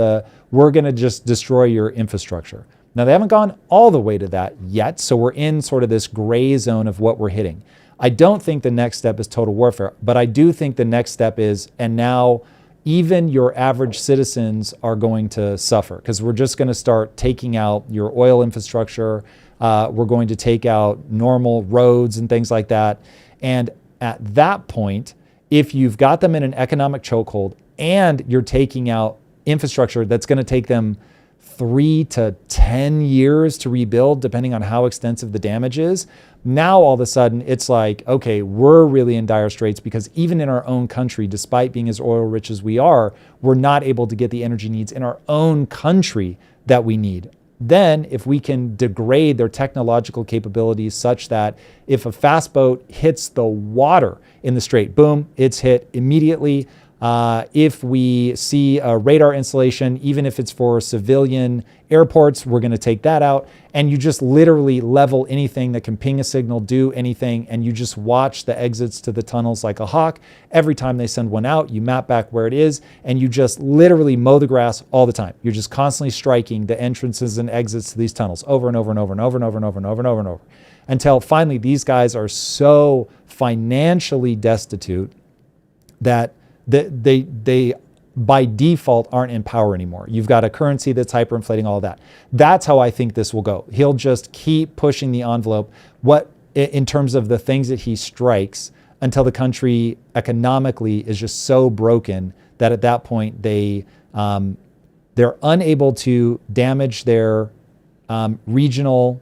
we're going to just destroy your infrastructure. Now, they haven't gone all the way to that yet, so we're in sort of this gray zone of what we're hitting. I don't think the next step is total warfare, but I do think the next step is, and now even your average citizens are going to suffer, because we're just going to start taking out your oil infrastructure. We're going to take out normal roads and things like that. And at that point, if you've got them in an economic chokehold and you're taking out infrastructure that's going to take them 3 to 10 years to rebuild, depending on how extensive the damage is, now all of a sudden it's like, okay, we're really in dire straits, because even in our own country, despite being as oil rich as we are, we're not able to get the energy needs in our own country that we need. Then if we can degrade their technological capabilities such that if a fast boat hits the water in the strait, boom, it's hit immediately. If we see a radar installation, even if it's for civilian airports, we're going to take that out. And you just literally level anything that can ping a signal, do anything, and you just watch the exits to the tunnels like a hawk. Every time they send one out, you map back where it is, and you just literally mow the grass all the time. You're just constantly striking the entrances and exits to these tunnels over and over and over and over and over and over and over and over and over, until finally these guys are so financially destitute that they by default aren't in power anymore. You've got a currency that's hyperinflating, all that. That's how I think this will go. He'll just keep pushing the envelope in terms of the things that he strikes, until the country economically is just so broken that at that point they're unable to damage their regional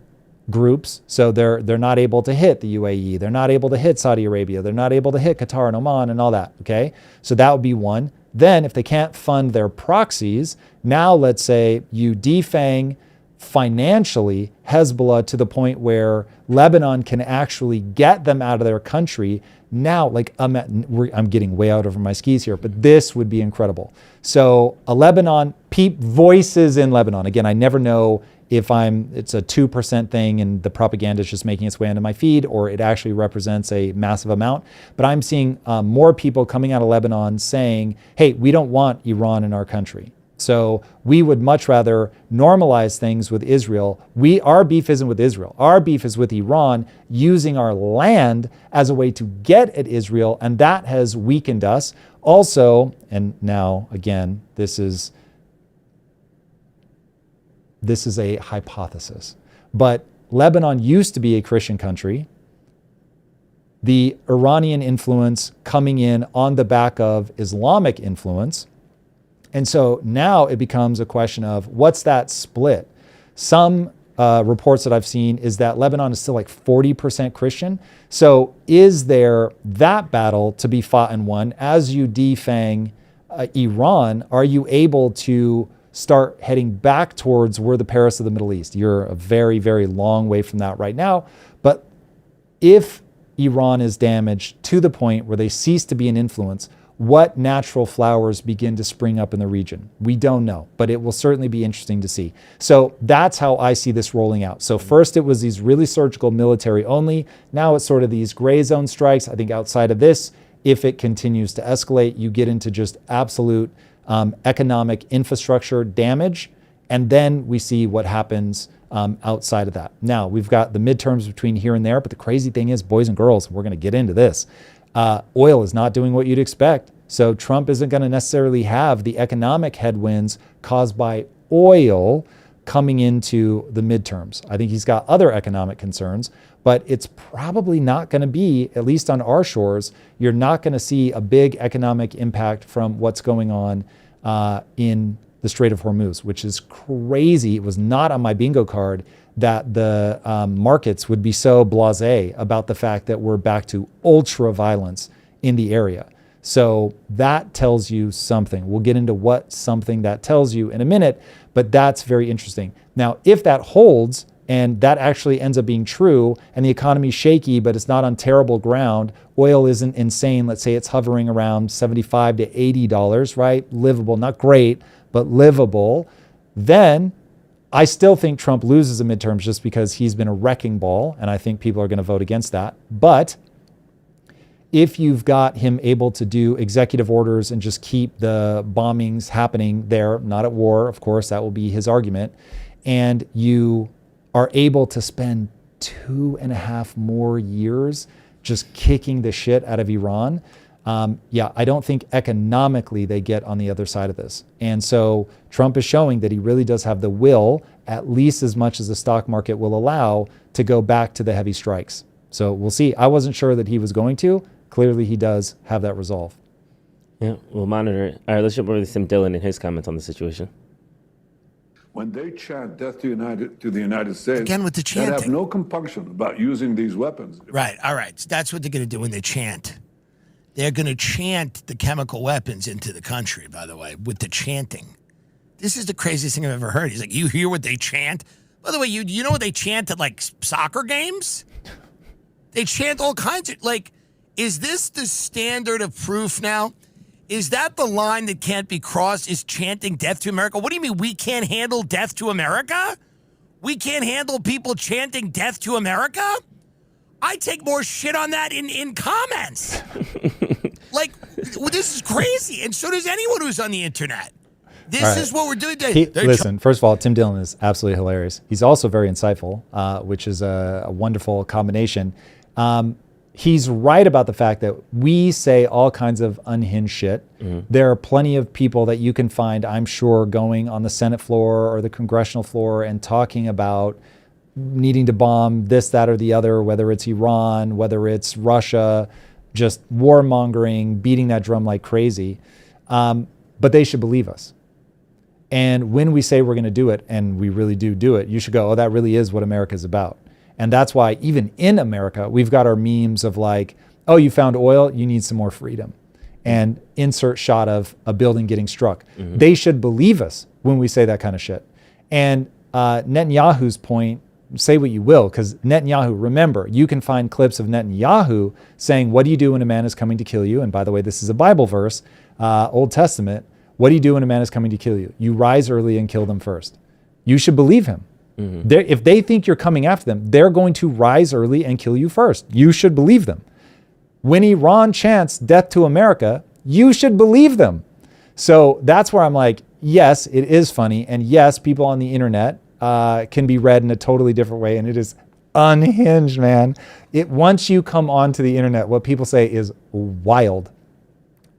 groups. So they're not able to hit the UAE. They're not able to hit Saudi Arabia. They're not able to hit Qatar and Oman and all that. Okay. So that would be one. Then if they can't fund their proxies, now let's say you defang financially Hezbollah to the point where Lebanon can actually get them out of their country. Now, like I'm getting way out over my skis here, but this would be incredible. So a Lebanon, voices in Lebanon. Again, I never know if it's a 2% thing and the propaganda is just making its way into my feed, or it actually represents a massive amount. But I'm seeing more people coming out of Lebanon saying, hey, we don't want Iran in our country. So we would much rather normalize things with Israel. Our beef isn't with Israel. Our beef is with Iran using our land as a way to get at Israel, and that has weakened us. Also, and now again, this is a hypothesis, but Lebanon used to be a Christian country. The Iranian influence coming in on the back of Islamic influence. And so now it becomes a question of what's that split? Some reports that I've seen is that Lebanon is still like 40% Christian. So is there that battle to be fought and won? As you defang Iran, are you able to start heading back towards where the Paris of the Middle East? You're a very, very long way from that right now. But if Iran is damaged to the point where they cease to be an influence, what natural flowers begin to spring up in the region? We don't know, but it will certainly be interesting to see. So that's how I see this rolling out. So first it was these really surgical military only. Now it's sort of these gray zone strikes. I think outside of this, if it continues to escalate, you get into just absolute economic infrastructure damage. And then we see what happens outside of that. Now, we've got the midterms between here and there, but the crazy thing is, boys and girls, we're going to get into this. Oil is not doing what you'd expect. So Trump isn't going to necessarily have the economic headwinds caused by oil coming into the midterms. I think he's got other economic concerns, but it's probably not going to be, at least on our shores, you're not going to see a big economic impact from what's going on in the Strait of Hormuz, which is crazy. It was not on my bingo card that the markets would be so blasé about the fact that we're back to ultra violence in the area. So that tells you something. We'll get into what something that tells you in a minute, but that's very interesting. Now, if that holds, and that actually ends up being true, and the economy's shaky, but it's not on terrible ground, oil isn't insane, let's say it's hovering around $75 to $80, right? Livable, not great, but livable, then I still think Trump loses the midterms just because he's been a wrecking ball, and I think people are going to vote against that. But if you've got him able to do executive orders and just keep the bombings happening there, not at war, of course, that will be his argument, and you are able to spend 2.5 more years just kicking the shit out of Iran, I don't think economically they get on the other side of this. And so Trump is showing that he really does have the will, at least as much as the stock market will allow, to go back to the heavy strikes. So we'll see. I wasn't sure that he was going to. Clearly he does have that resolve. Yeah, we'll monitor it. All right, let's jump over to Tim Dillon and his comments on the situation. When they chant death to the United States, again with the chanting, they have no compunction about using these weapons. Right, all right. So that's what they're going to do when they chant. They're going to chant the chemical weapons into the country, by the way, with the chanting. This is the craziest thing I've ever heard. He's like, you hear what they chant? By the way, you know what they chant at, like, soccer games? They chant all kinds of, like, is this the standard of proof now? Is that the line that can't be crossed, is chanting death to America? What do you mean we can't handle death to America? We can't handle people chanting death to America? I take more shit on that in comments. Like, well, this is crazy. And so does anyone who's on the internet. This is what we're doing today. Listen, first of all, Tim Dillon is absolutely hilarious. He's also very insightful, which is a wonderful combination. He's right about the fact that we say all kinds of unhinged shit. Mm-hmm. There are plenty of people that you can find, I'm sure, going on the Senate floor or the congressional floor and talking about needing to bomb this, that, or the other, whether it's Iran, whether it's Russia, just warmongering, beating that drum like crazy. But they should believe us. And when we say we're going to do it, and we really do it, you should go, oh, that really is what America's about. And that's why even in America, we've got our memes of like, oh, you found oil, you need some more freedom. And insert shot of a building getting struck. Mm-hmm. They should believe us when we say that kind of shit. And Netanyahu's point, say what you will, because Netanyahu, remember, you can find clips of Netanyahu saying, what do you do when a man is coming to kill you? And by the way, this is a Bible verse, Old Testament. What do you do when a man is coming to kill you? You rise early and kill them first. You should believe him. Mm-hmm. If they think you're coming after them, they're going to rise early and kill you first. You should believe them. When Iran chants death to America, you should believe them. So that's where I'm like, yes, it is funny. And yes, people on the internet can be read in a totally different way. And it is unhinged, man. Once you come onto the internet, what people say is wild.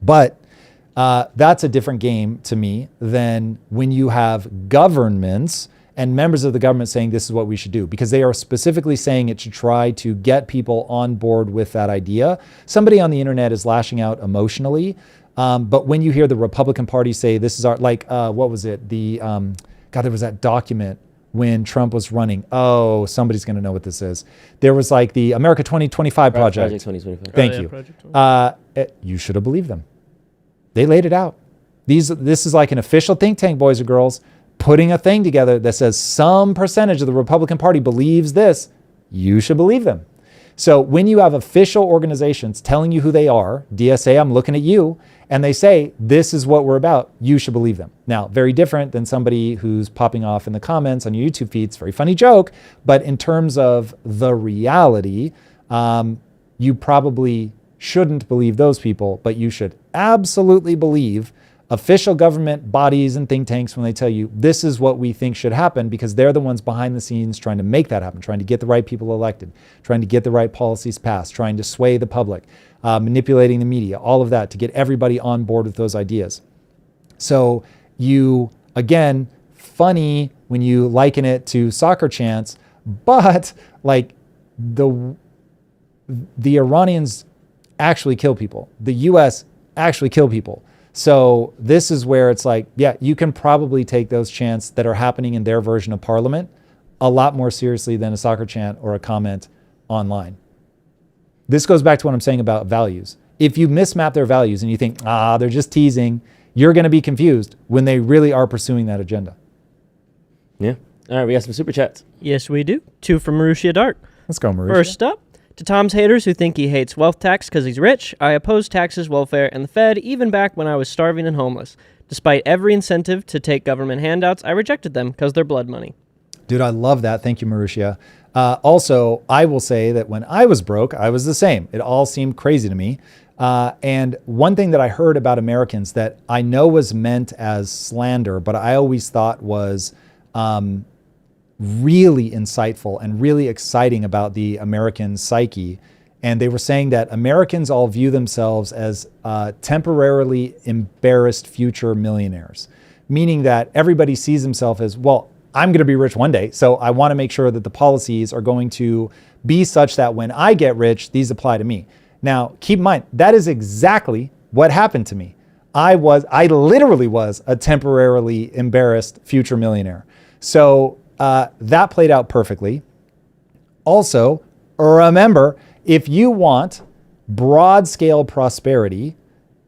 But that's a different game to me than when you have governments and members of the government saying this is what we should do, because they are specifically saying it to try to get people on board with that idea. Somebody on the internet is lashing out emotionally, but when you hear the Republican Party say this is our, like, what was it? There was that document when Trump was running. Oh, somebody's going to know what this is. There was like the America 2025 project. Project 2025. Thank you. You should have believed them. They laid it out. This is like an official think tank, boys and girls, putting a thing together that says some percentage of the Republican Party believes this. You should believe them. So when you have official organizations telling you who they are, DSA, I'm looking at you, and they say, this is what we're about, you should believe them. Now, very different than somebody who's popping off in the comments on your YouTube feeds, very funny joke, but in terms of the reality, you probably shouldn't believe those people, but you should absolutely believe official government bodies and think tanks when they tell you this is what we think should happen, because they're the ones behind the scenes trying to make that happen, trying to get the right people elected, trying to get the right policies passed, trying to sway the public, manipulating the media, all of that to get everybody on board with those ideas. So you, again, funny when you liken it to soccer chants, but like the Iranians actually kill people. The US actually kill people. So this is where it's like, yeah, you can probably take those chants that are happening in their version of parliament a lot more seriously than a soccer chant or a comment online. This goes back to what I'm saying about values. If you mismap their values and you think, they're just teasing, you're going to be confused when they really are pursuing that agenda. Yeah. All right, we got some super chats. Yes, we do. 2 from Marussia Dark. Let's go, Mauricio. First up, to Tom's haters who think he hates wealth tax because he's rich, I oppose taxes, welfare, and the Fed even back when I was starving and homeless. Despite every incentive to take government handouts, I rejected them because they're blood money. Dude, I love that. Thank you, Marussia. Also, I will say that when I was broke, I was the same. It all seemed crazy to me. And one thing that I heard about Americans that I know was meant as slander, but I always thought was really insightful and really exciting about the American psyche. And they were saying that Americans all view themselves as temporarily embarrassed future millionaires, meaning that everybody sees himself as, well, I'm going to be rich one day. So I want to make sure that the policies are going to be such that when I get rich, these apply to me. Now, keep in mind, that is exactly what happened to me. I literally was a temporarily embarrassed future millionaire. So that played out perfectly. Also, remember, if you want broad scale prosperity,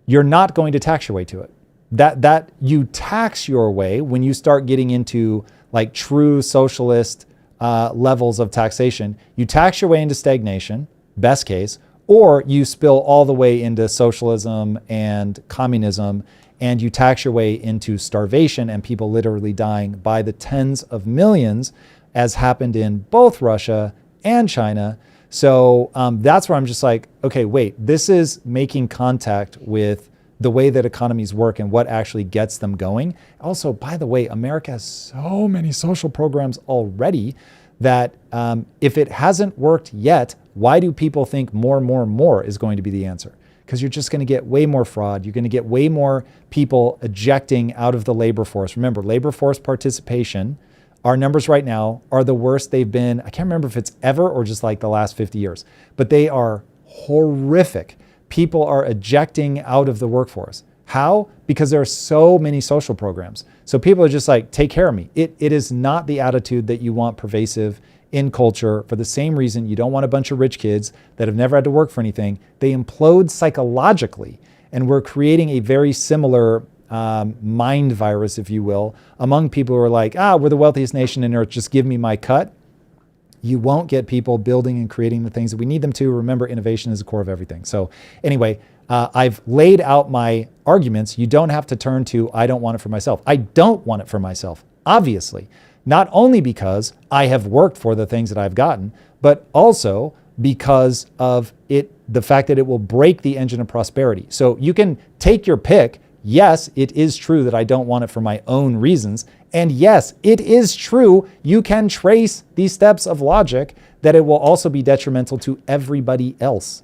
you're not going to tax your way to it. That you tax your way when you start getting into like true socialist levels of taxation. You tax your way into stagnation, best case, or you spill all the way into socialism and communism, and you tax your way into starvation and people literally dying by the tens of millions, as happened in both Russia and China. So that's where I'm just like, okay, wait, this is making contact with the way that economies work and what actually gets them going. Also, by the way, America has so many social programs already that if it hasn't worked yet, why do people think more is going to be the answer? Because you're just going to get way more fraud. You're going to get way more people ejecting out of the labor force. Remember, labor force participation, our numbers right now are the worst they've been. I can't remember if it's ever or just like the last 50 years, but they are horrific. People are ejecting out of the workforce. How? Because there are so many social programs. So people are just like, take care of me. It is not the attitude that you want pervasive in culture. For the same reason, you don't want a bunch of rich kids that have never had to work for anything. They implode psychologically. And we're creating a very similar mind virus, if you will, among people who are like, we're the wealthiest nation in earth, just give me my cut. You won't get people building and creating the things that we need them to. Remember, innovation is the core of everything. So anyway, I've laid out my arguments. You don't have to turn to, I don't want it for myself. I don't want it for myself, obviously. Not only because I have worked for the things that I've gotten, but also because of the fact that it will break the engine of prosperity. So you can take your pick. Yes, it is true that I don't want it for my own reasons. And yes, it is true you can trace these steps of logic that it will also be detrimental to everybody else.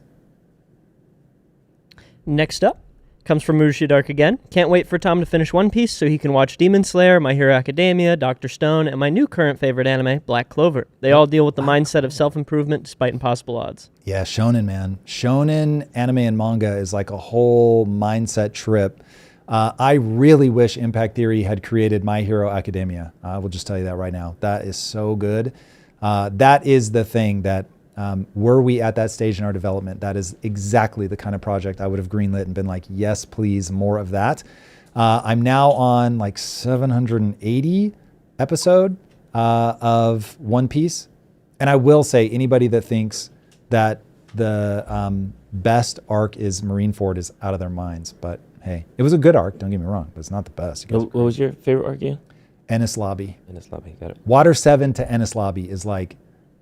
Next up comes from Marussia Dark again. Can't wait for Tom to finish One Piece so he can watch Demon Slayer, My Hero Academia, Dr. Stone, and my new current favorite anime, Black Clover. They all deal with the mindset of self-improvement despite impossible odds. Yeah, shonen, man. Shonen anime and manga is like a whole mindset trip. I really wish Impact Theory had created My Hero Academia. I will just tell you that right now. That is so good. That is the thing that, were we at that stage in our development, that is exactly the kind of project I would have greenlit and been like, yes, please, more of that. I'm now on like 780 episode of One Piece. And I will say, anybody that thinks that the best arc is Marineford is out of their minds. But hey, it was a good arc, don't get me wrong, but it's not the best. What was your favorite arc again? Ennis Lobby. Ennis Lobby, got it. Water 7 to Ennis Lobby is like,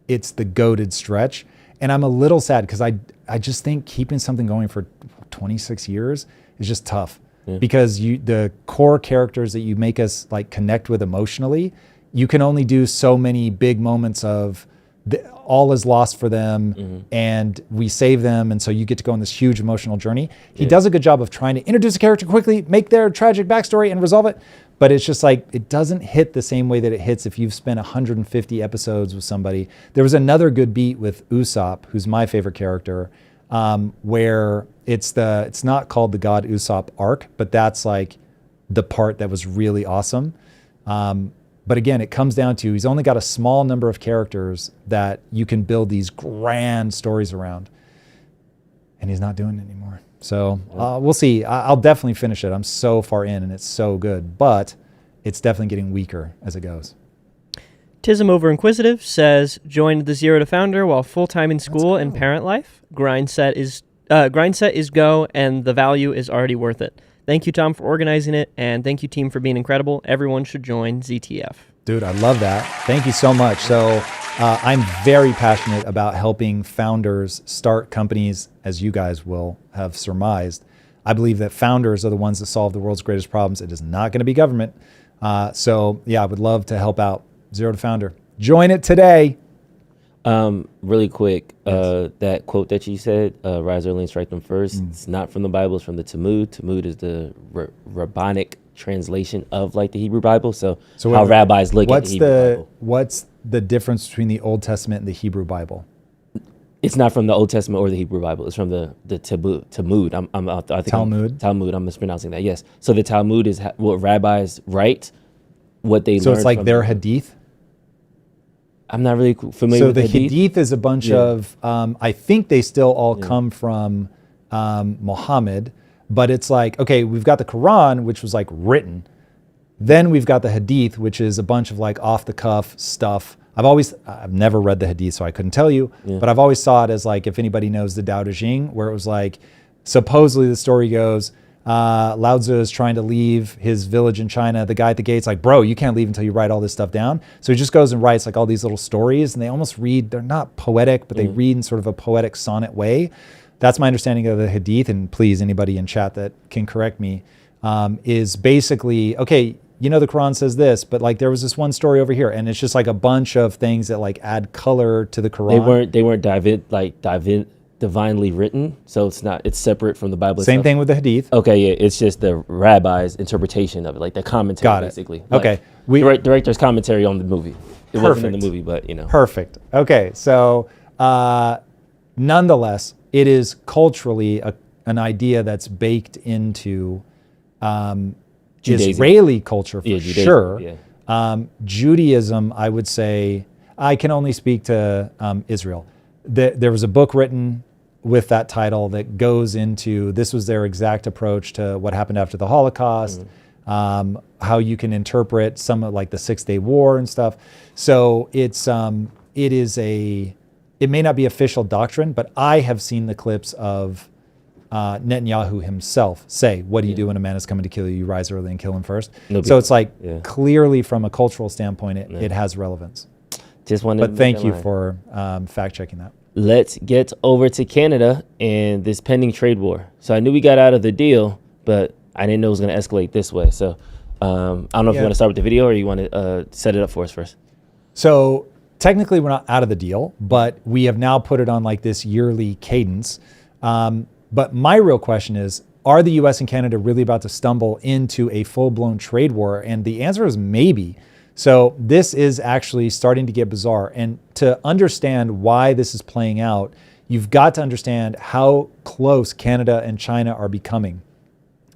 it's the goated stretch. And I'm a little sad because I just think keeping something going for 26 years is just tough. Yeah. Because the core characters that you make us like connect with emotionally, you can only do so many big moments of all is lost for them and we save them. And so you get to go on this huge emotional journey. He does a good job of trying to introduce a character quickly, make their tragic backstory and resolve it. But it's just like, it doesn't hit the same way that it hits if you've spent 150 episodes with somebody. There was another good beat with Usopp, who's my favorite character, where it's not called the God Usopp arc, but that's like the part that was really awesome. But again, it comes down to he's only got a small number of characters that you can build these grand stories around. And he's not doing it anymore. So we'll see. I'll definitely finish it. I'm so far in and it's so good. But it's definitely getting weaker as it goes. Tism Over Inquisitive says, joined the Zero to Founder while full-time in school and parent life. Grind set is go, and the value is already worth it. Thank you, Tom, for organizing it, and thank you, team, for being incredible. Everyone should join ZTF. Dude, I love that. Thank you so much. So I'm very passionate about helping founders start companies, as you guys will have surmised. I believe that founders are the ones that solve the world's greatest problems. It is not going to be government. So yeah, I would love to help out Zero to Founder. Join it today. Really quick, that quote that you said, rise early and strike them first, it's not from the Bible, it's from the Talmud. Talmud is the rabbinic translation of like the Hebrew Bible. So how rabbis look at the Hebrew Bible. What's the difference between the Old Testament and the Hebrew Bible? It's not from the Old Testament or the Hebrew Bible. It's from the Talmud. I think Talmud? I'm mispronouncing that, yes. So the Talmud is what rabbis write, what they learn. So it's like from their Hadith? I'm not really familiar with the Hadith. Hadith is a bunch of, I think they still all come from Muhammad, but it's like, okay, we've got the Quran, which was like written. Then we've got the Hadith, which is a bunch of like off the cuff stuff. I've never read the Hadith, so I couldn't tell you, but I've always saw it as like, if anybody knows the Tao Te Ching, where it was like, supposedly the story goes, Lao Tzu is trying to leave his village in China. The guy at the gate's like, bro, you can't leave until you write all this stuff down. So he just goes and writes like all these little stories, and they almost read, they're not poetic, but they read in sort of a poetic sonnet way. That's my understanding of the Hadith, and please, anybody in chat that can correct me, is basically, okay, you know the Quran says this, but like there was this one story over here, and it's just like a bunch of things that like add color to the Quran. They weren't divinely written, so it's separate from the Bible. Same thing with the Hadith. Okay, yeah, it's just the rabbi's interpretation of it, like the commentary. Got it. Basically. Okay, like, director's commentary on the movie. It wasn't in the movie, but you know. Perfect. Okay, so nonetheless, it is culturally an idea that's baked into Israeli culture for sure. Yeah. Judaism, I would say, I can only speak to Israel. There was a book written with that title that goes into, this was their exact approach to what happened after the Holocaust, how you can interpret some of like the 6-Day War and stuff. So it may not be official doctrine, but I have seen the clips of Netanyahu himself say, what do you do when a man is coming to kill you? You rise early and kill him first. So it's like clearly from a cultural standpoint, it has relevance. Just wanted but thank you for fact checking that. Let's get over to Canada and this pending trade war. So I knew we got out of the deal, but I didn't know it was going to escalate this way. So I don't know if you want to start with the video or you want to set it up for us first. So technically we're not out of the deal, but we have now put it on like this yearly cadence. But my real question is, are the US and Canada really about to stumble into a full-blown trade war? And the answer is maybe. So this is actually starting to get bizarre. And to understand why this is playing out, you've got to understand how close Canada and China are becoming.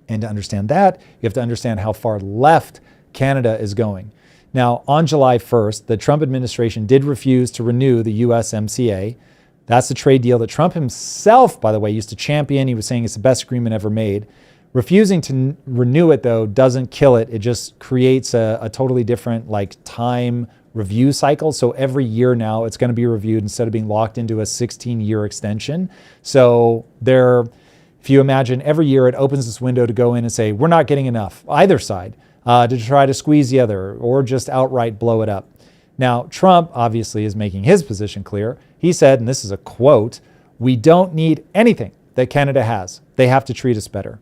And to understand that, you have to understand how far left Canada is going. Now, on July 1st, the Trump administration did refuse to renew the USMCA. That's the trade deal that Trump himself, by the way, used to champion. He was saying it's the best agreement ever made. Refusing to renew it, though, doesn't kill it. It just creates a totally different like time review cycle. So every year now it's going to be reviewed instead of being locked into a 16-year extension. So if you imagine every year it opens this window to go in and say, we're not getting enough, either side, to try to squeeze the other or just outright blow it up. Now, Trump obviously is making his position clear. He said, and this is a quote, "We don't need anything that Canada has. They have to treat us better."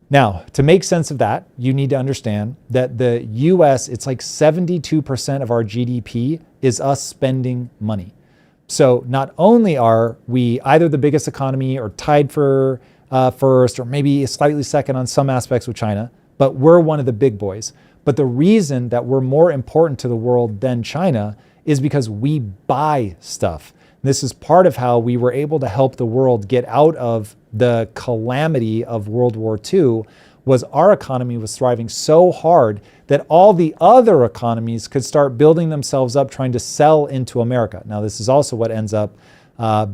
Now, to make sense of that, you need to understand that the US, it's like 72% of our GDP is us spending money. So not only are we either the biggest economy or tied for first or maybe slightly second on some aspects with China, but we're one of the big boys. But the reason that we're more important to the world than China is because we buy stuff. This is part of how we were able to help the world get out of the calamity of World War II, was our economy was thriving so hard that all the other economies could start building themselves up trying to sell into America. Now, this is also what ends up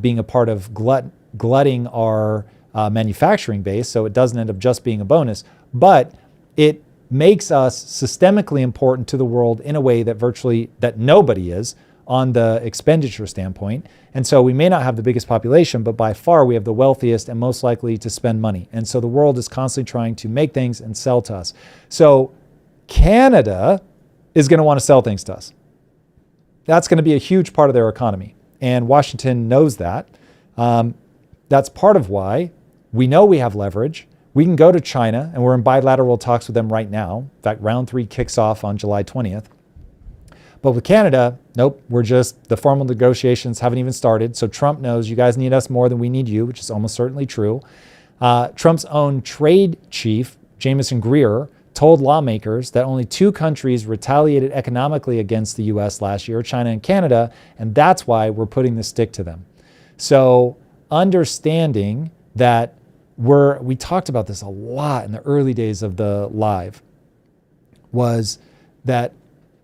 being a part of glutting our manufacturing base, so it doesn't end up just being a bonus, but it makes us systemically important to the world in a way that nobody is on the expenditure standpoint. And so we may not have the biggest population, but by far we have the wealthiest and most likely to spend money. And so the world is constantly trying to make things and sell to us. So Canada is going to want to sell things to us. That's going to be a huge part of their economy. And Washington knows that. That's part of why we know we have leverage. We can go to China, and we're in bilateral talks with them right now. In fact, round 3 kicks off on July 20th. But with Canada, nope, the formal negotiations haven't even started. So Trump knows you guys need us more than we need you, which is almost certainly true. Trump's own trade chief, Jamieson Greer, told lawmakers that only 2 countries retaliated economically against the US last year, China and Canada, and that's why we're putting the stick to them. So understanding that we talked about this a lot in the early days of the live, was that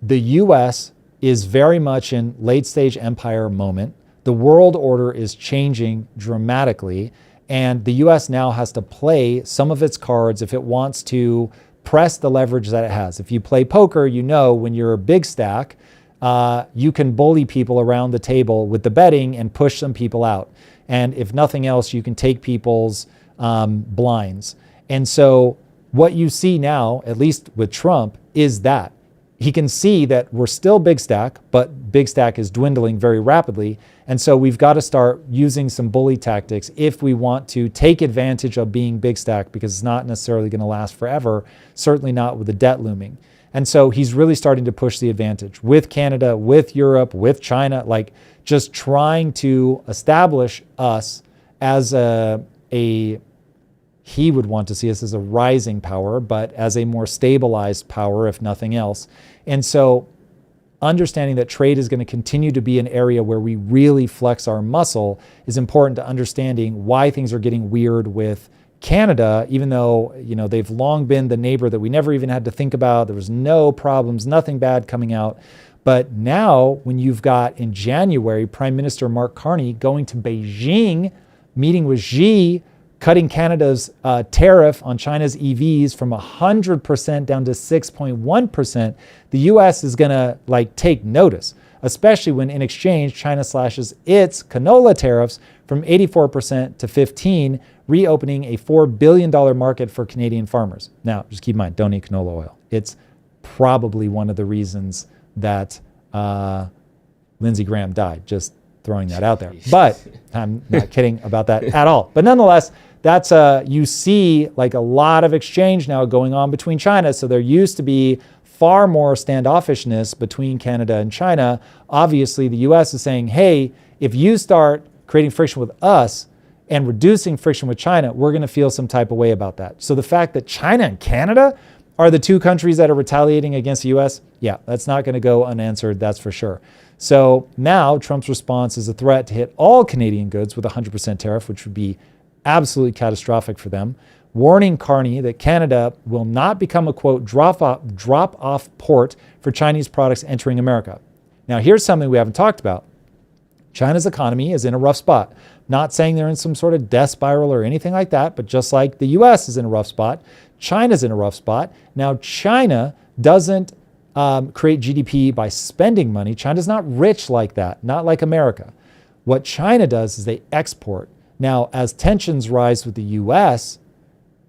the US is very much in late stage empire moment. The world order is changing dramatically, and the US now has to play some of its cards if it wants to press the leverage that it has. If you play poker, you know when you're a big stack, you can bully people around the table with the betting and push some people out. And if nothing else, you can take people's blinds. And so what you see now, at least with Trump, is that he can see that we're still big stack, but big stack is dwindling very rapidly. And so we've got to start using some bully tactics if we want to take advantage of being big stack, because it's not necessarily going to last forever, certainly not with the debt looming. And so he's really starting to push the advantage with Canada, with Europe, with China, like just trying to establish us as he would want to see us as a rising power, but as a more stabilized power, if nothing else. And so understanding that trade is going to continue to be an area where we really flex our muscle is important to understanding why things are getting weird with Canada, even though, they've long been the neighbor that we never even had to think about. There was no problems, nothing bad coming out. But now when you've got in January, Prime Minister Mark Carney going to Beijing, meeting with Xi, cutting Canada's tariff on China's EVs from 100% down to 6.1%, the US is going to take notice, especially when in exchange, China slashes its canola tariffs from 84% to 15%, reopening a $4 billion market for Canadian farmers. Now, just keep in mind, don't eat canola oil. It's probably one of the reasons that Lindsey Graham died, just throwing that out there. But I'm not kidding about that at all. But nonetheless, that's you see a lot of exchange now going on between China. So there used to be far more standoffishness between Canada and China. Obviously, the US is saying, hey, if you start creating friction with us and reducing friction with China, we're going to feel some type of way about that. So the fact that China and Canada are the 2 countries that are retaliating against the US, yeah, that's not going to go unanswered, that's for sure. So now Trump's response is a threat to hit all Canadian goods with a 100% tariff, which would be absolutely catastrophic for them, warning Carney that Canada will not become a, quote, drop-off port for Chinese products entering America. Now, here's something we haven't talked about. China's economy is in a rough spot. Not saying they're in some sort of death spiral or anything like that, but just like the US is in a rough spot, China's in a rough spot. Now, China doesn't create GDP by spending money. China's not rich like that, not like America. What China does is they export. Now, as tensions rise with the US,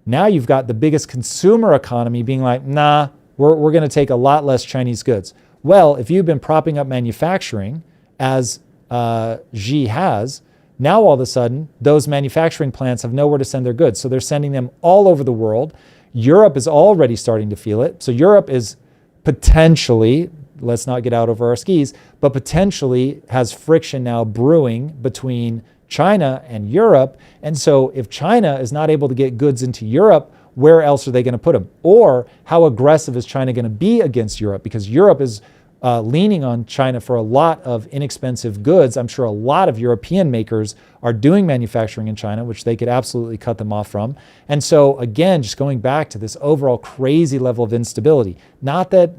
now you've got the biggest consumer economy being like, nah, we're going to take a lot less Chinese goods. Well, if you've been propping up manufacturing, as Xi has, now all of a sudden, those manufacturing plants have nowhere to send their goods. So they're sending them all over the world. Europe is already starting to feel it. So Europe is potentially, let's not get out over our skis, but potentially has friction now brewing between China and Europe. And so if China is not able to get goods into Europe, where else are they going to put them? Or how aggressive is China going to be against Europe? Because Europe is leaning on China for a lot of inexpensive goods. I'm sure a lot of European makers are doing manufacturing in China, which they could absolutely cut them off from. And so again, just going back to this overall crazy level of instability, not that,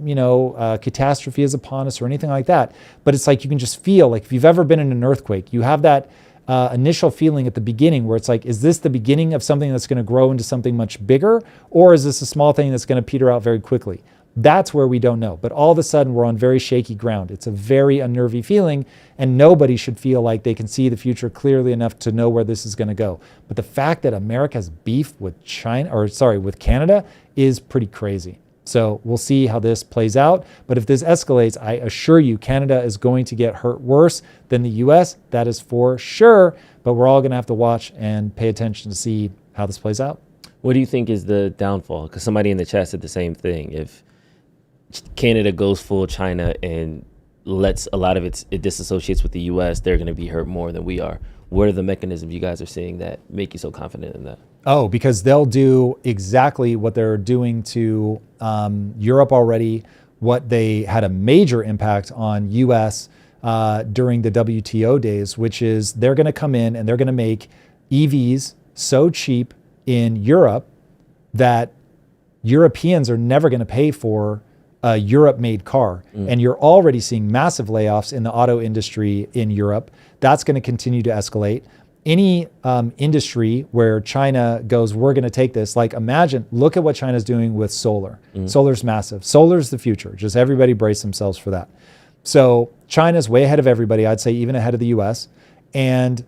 catastrophe is upon us or anything like that, but it's like you can just feel like if you've ever been in an earthquake, you have that initial feeling at the beginning where it's like, is this the beginning of something that's going to grow into something much bigger? Or is this a small thing that's going to peter out very quickly? That's where we don't know. But all of a sudden, we're on very shaky ground. It's a very unnervy feeling, and nobody should feel like they can see the future clearly enough to know where this is going to go. But the fact that America has beef with with Canada is pretty crazy. So we'll see how this plays out. But if this escalates, I assure you, Canada is going to get hurt worse than the US. That is for sure. But we're all going to have to watch and pay attention to see how this plays out. What do you think is the downfall? Because somebody in the chat said the same thing. If Canada goes full China and lets a lot of it disassociates with the US, they're going to be hurt more than we are. What are the mechanisms you guys are seeing that make you so confident in that? Oh, because they'll do exactly what they're doing to Europe already, what they had a major impact on US during the WTO days, which is they're going to come in and they're going to make EVs so cheap in Europe that Europeans are never going to pay for a Europe-made car. And you're already seeing massive layoffs in the auto industry in Europe. That's going to continue to escalate. Any industry where China goes, we're going to take this, like imagine, look at what China's doing with solar. Solar's massive. Solar's the future. Just everybody brace themselves for that. So China's way ahead of everybody, I'd say even ahead of the US. And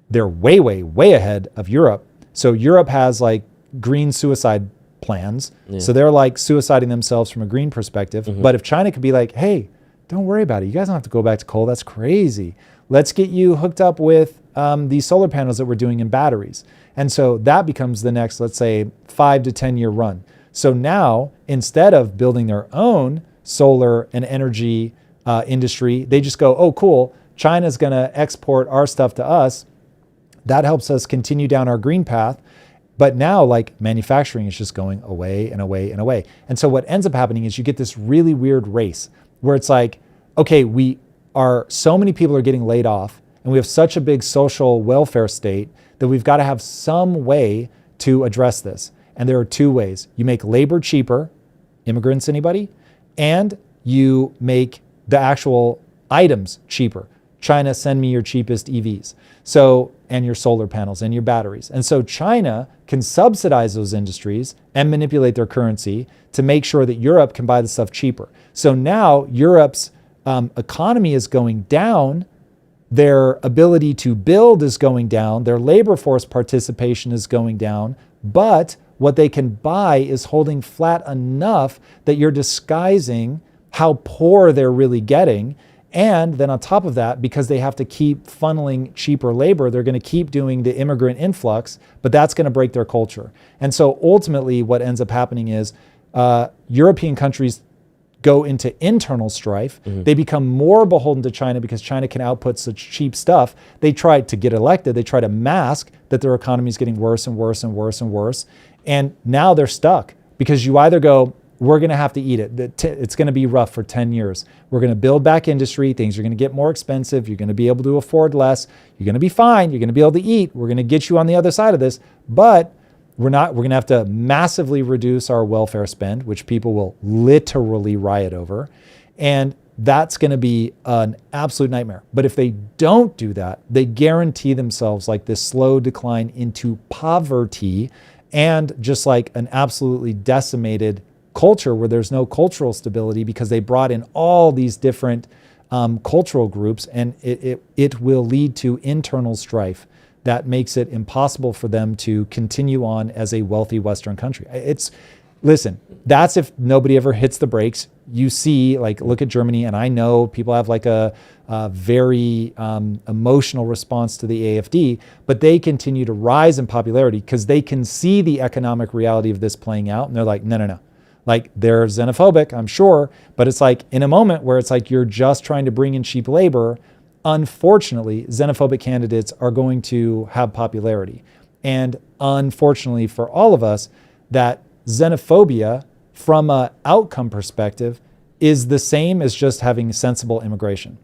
they're way, way, way ahead of Europe. So Europe has like green suicide plans. So they're like suiciding themselves from a green perspective. But if China could be like, hey, don't worry about it. You guys don't have to go back to coal. That's crazy. Let's get you hooked up with these solar panels that we're doing in batteries. And so that becomes the next, let's say, 5 to 10 year run. So now, instead of building their own solar and energy industry, they just go, oh, cool, China's going to export our stuff to us. That helps us continue down our green path. But now, like, manufacturing is just going away and away and away. And so what ends up happening is you get this really weird race where it's like, okay, so many people are getting laid off and we have such a big social welfare state that we've got to have some way to address this. And there are two ways. You make labor cheaper, immigrants, anybody? And you make the actual items cheaper. China, send me your cheapest EVs. So, and your solar panels and your batteries. And so China can subsidize those industries and manipulate their currency to make sure that Europe can buy the stuff cheaper. So now Europe's economy is going down, their ability to build is going down, their labor force participation is going down, but what they can buy is holding flat enough that you're disguising how poor they're really getting. And then on top of that, because they have to keep funneling cheaper labor, they're going to keep doing the immigrant influx, but that's going to break their culture. And so ultimately what ends up happening is European countries go into internal strife. They become more beholden to China because China can output such cheap stuff. They try to get elected. They try to mask that their economy is getting worse and worse and worse and worse. And now they're stuck because you either go, we're going to have to eat it. It's going to be rough for 10 years. We're going to build back industry. Things are going to get more expensive. You're going to be able to afford less. You're going to be fine. You're going to be able to eat. We're going to get you on the other side of this. But we're going to have to massively reduce our welfare spend, which people will literally riot over. And that's going to be an absolute nightmare. But if they don't do that, they guarantee themselves like this slow decline into poverty and just like an absolutely decimated culture where there's no cultural stability because they brought in all these different cultural groups, and it will lead to internal strife that makes it impossible for them to continue on as a wealthy Western country. Listen, that's if nobody ever hits the brakes. You see, like, look at Germany, and I know people have like a very emotional response to the AfD, but they continue to rise in popularity because they can see the economic reality of this playing out, and they're like, no. Like, they're xenophobic, I'm sure, but it's like in a moment where it's like you're just trying to bring in cheap labor, unfortunately, xenophobic candidates are going to have popularity. And unfortunately for all of us, that xenophobia from an outcome perspective is the same as just having sensible immigration.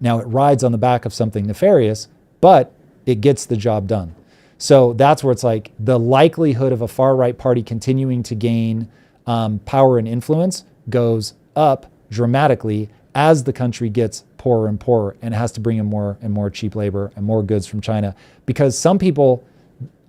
Now, it rides on the back of something nefarious, but it gets the job done. So that's where it's like the likelihood of a far-right party continuing to gain power and influence goes up dramatically as the country gets poorer poorer and poorer, and it has to bring in more and more cheap labor and more goods from China. Because some people,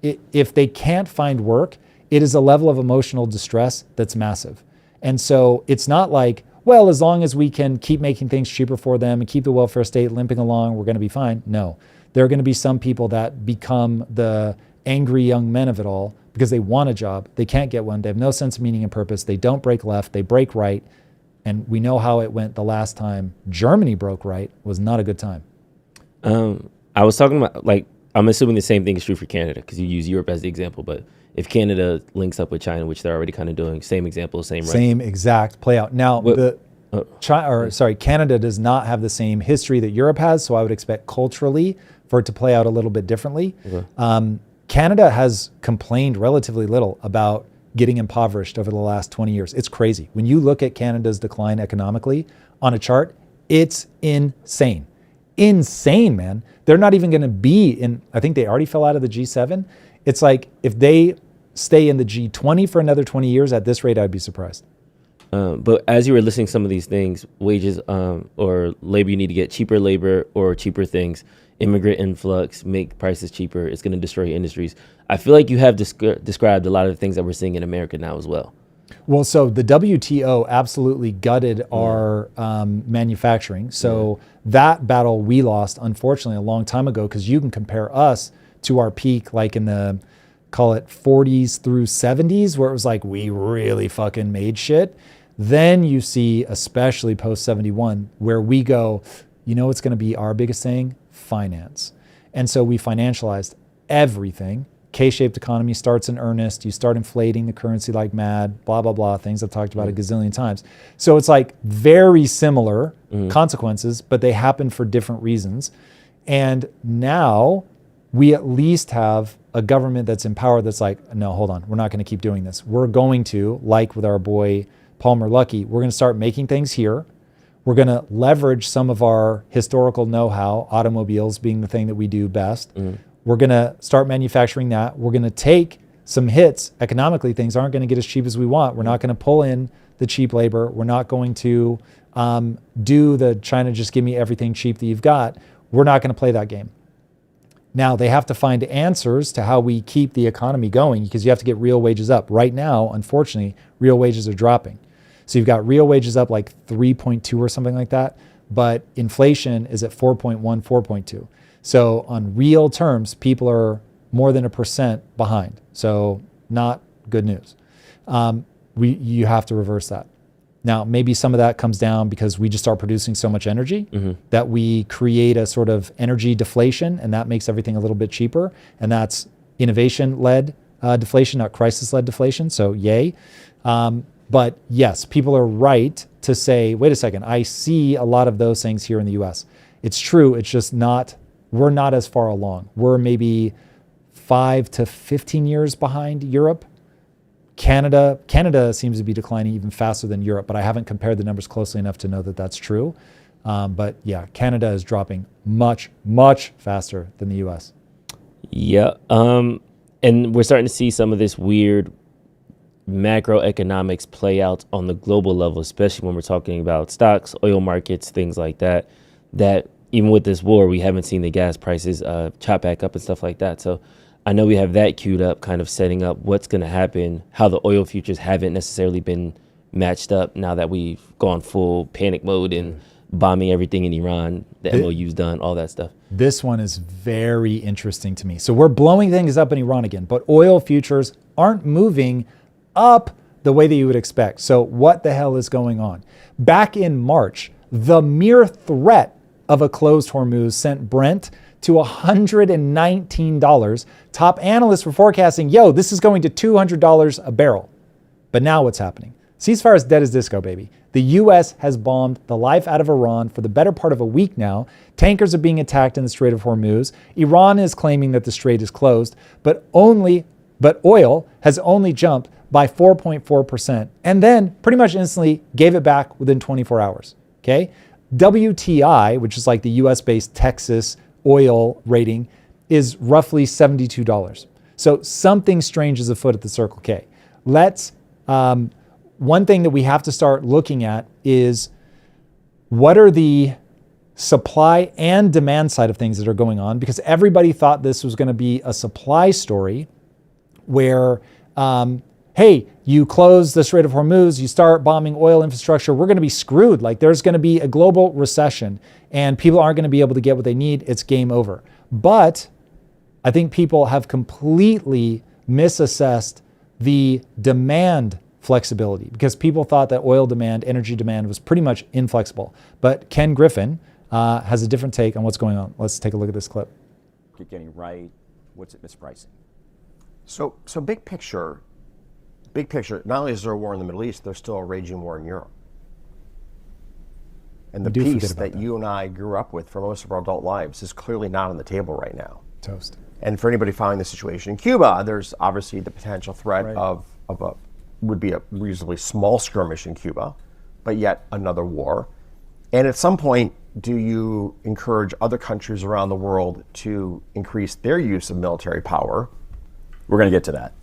if they can't find work, it is a level of emotional distress that's massive. And so it's not like, well, as long as we can keep making things cheaper for them and keep the welfare state limping along, we're going to be fine. No, there are going to be some people that become the angry young men of it all because they want a job. They can't get one. They have no sense of meaning and purpose. They don't break left. They break right. And we know how it went the last time Germany broke right. Was not a good time. I was talking about, like, I'm assuming the same thing is true for Canada because you use Europe as the example. But if Canada links up with China, which they're already kind of doing, same example, same right. Same exact play out. Now, Canada does not have the same history that Europe has, so I would expect culturally for it to play out a little bit differently. Okay. Canada has complained relatively little about getting impoverished over the last 20 years. It's crazy. When you look at Canada's decline economically on a chart, it's insane. Insane, man. They're not even going to be in, I think they already fell out of the G7. It's like if they stay in the G20 for another 20 years at this rate, I'd be surprised. But as you were listing some of these things, wages or labor, you need to get cheaper labor or cheaper things. Immigrant influx, make prices cheaper. It's going to destroy industries. I feel like you have described a lot of the things that we're seeing in America now as well. Well, so the WTO absolutely gutted our manufacturing. So that battle we lost, unfortunately, a long time ago, because you can compare us to our peak like in the, call it 40s through 70s, where it was like we really fucking made shit. Then you see, especially post 71, where we go, you know what's going to be our biggest thing? Finance. And so we financialized everything. K-shaped economy starts in earnest. You start inflating the currency like mad, blah, blah, blah, things I've talked about a gazillion times. So it's like very similar consequences, but they happen for different reasons. And now we at least have a government that's in power that's like, no, hold on, we're not going to keep doing this. We're going to, like with our boy Palmer Luckey, we're going to start making things here. We're going to leverage some of our historical know-how, automobiles being the thing that we do best. We're going to start manufacturing that. We're going to take some hits. Economically, things aren't going to get as cheap as we want. We're not going to pull in the cheap labor. We're not going to do the China, just give me everything cheap that you've got. We're not going to play that game. Now, they have to find answers to how we keep the economy going because you have to get real wages up. Right now, unfortunately, real wages are dropping. So you've got real wages up like 3.2 or something like that, but inflation is at 4.1, 4.2. So on real terms, people are more than 1% behind. So not good news. You have to reverse that. Now, maybe some of that comes down because we just start producing so much energy that we create a sort of energy deflation, and that makes everything a little bit cheaper. And that's innovation-led deflation, not crisis-led deflation. So yay. But yes, people are right to say, wait a second, I see a lot of those things here in the US. It's true, it's just not, we're not as far along. We're maybe 5 to 15 years behind Europe. Canada seems to be declining even faster than Europe, but I haven't compared the numbers closely enough to know that that's true. But yeah, Canada is dropping much, much faster than the US. Yeah, and we're starting to see some of this weird macroeconomics play out on the global level, especially when we're talking about stocks, oil markets, things like that, that even with this war, we haven't seen the gas prices chop back up and stuff like that. So I know we have that queued up, kind of setting up what's going to happen, how the oil futures haven't necessarily been matched up now that we've gone full panic mode and bombing everything in Iran, the MOU's done, all that stuff. This one is very interesting to me. So we're blowing things up in Iran again, but oil futures aren't moving up the way that you would expect. So what the hell is going on? Back in March, the mere threat of a closed Hormuz sent Brent to $119. Top analysts were forecasting, this is going to $200 a barrel. But now what's happening? Ceasefire is dead as disco, baby. The U.S. has bombed the life out of Iran for the better part of a week now. Tankers are being attacked in the Strait of Hormuz. Iran is claiming that the strait is closed, but oil has only jumped by 4.4%, and then pretty much instantly gave it back within 24 hours, okay? WTI, which is like the US-based Texas oil rating, is roughly $72. So something strange is afoot at the Circle K. One thing that we have to start looking at is what are the supply and demand side of things that are going on, because everybody thought this was going to be a supply story where, hey, you close the Strait of Hormuz, you start bombing oil infrastructure, we're going to be screwed. Like there's going to be a global recession and people aren't going to be able to get what they need. It's game over. But I think people have completely misassessed the demand flexibility, because people thought that oil demand, energy demand was pretty much inflexible. But Ken Griffin has a different take on what's going on. Let's take a look at this clip. Getting right, what's it mispricing? So big picture, not only is there a war in the Middle East, there's still a raging war in Europe. And the peace that you and I grew up with for most of our adult lives is clearly not on the table right now. Toast. And for anybody following the situation in Cuba, there's obviously the potential threat of a would be a reasonably small skirmish in Cuba, but yet another war. And at some point, do you encourage other countries around the world to increase their use of military power? We're going to get to that.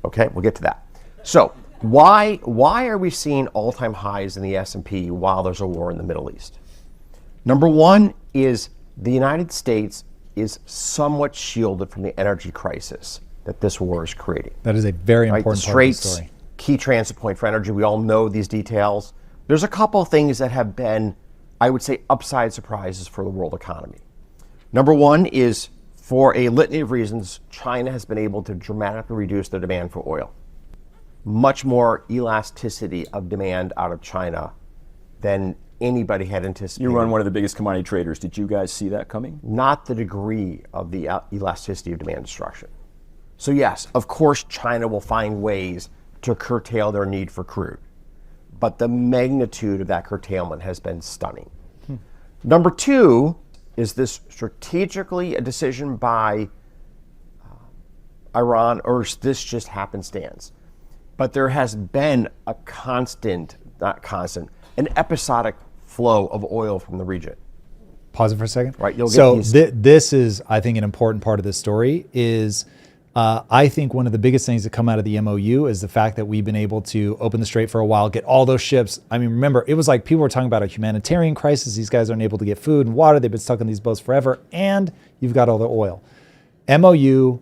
Okay, we'll get to that. So why are we seeing all-time highs in the S&P while there's a war in the Middle East? Number one is the United States is somewhat shielded from the energy crisis that this war is creating. That is a very important part of the story. Key transit point for energy. We all know these details. There's a couple of things that have been, I would say, upside surprises for the world economy. Number one is, for a litany of reasons, China has been able to dramatically reduce their demand for oil. Much more elasticity of demand out of China than anybody had anticipated. You run one of the biggest commodity traders. Did you guys see that coming? Not the degree of the elasticity of demand destruction. So yes, of course, China will find ways to curtail their need for crude. But the magnitude of that curtailment has been stunning. Number two is this strategically a decision by Iran, or is this just happenstance? But there has been a an episodic flow of oil from the region. Pause it for a second. Right, you'll so get this is, I think, an important part of this story is I think one of the biggest things that come out of the MOU is the fact that we've been able to open the strait for a while, get all those ships. I mean, remember, it was like people were talking about a humanitarian crisis. These guys aren't able to get food and water. They've been stuck on these boats forever, and you've got all the oil. MOU,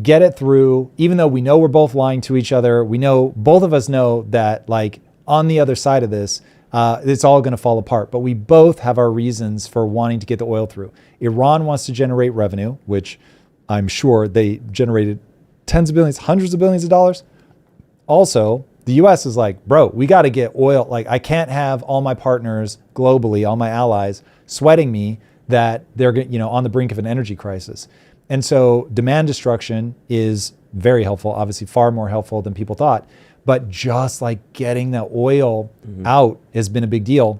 get it through, even though we know we're both lying to each other. We know, both of us know that, like, on the other side of this, it's all going to fall apart. But we both have our reasons for wanting to get the oil through. Iran wants to generate revenue, which I'm sure they generated tens of billions, hundreds of billions of dollars. Also, the US is like, bro, we got to get oil. Like, I can't have all my partners globally, all my allies, sweating me that they're, on the brink of an energy crisis. And so demand destruction is very helpful, obviously far more helpful than people thought. But just like getting the oil out has been a big deal.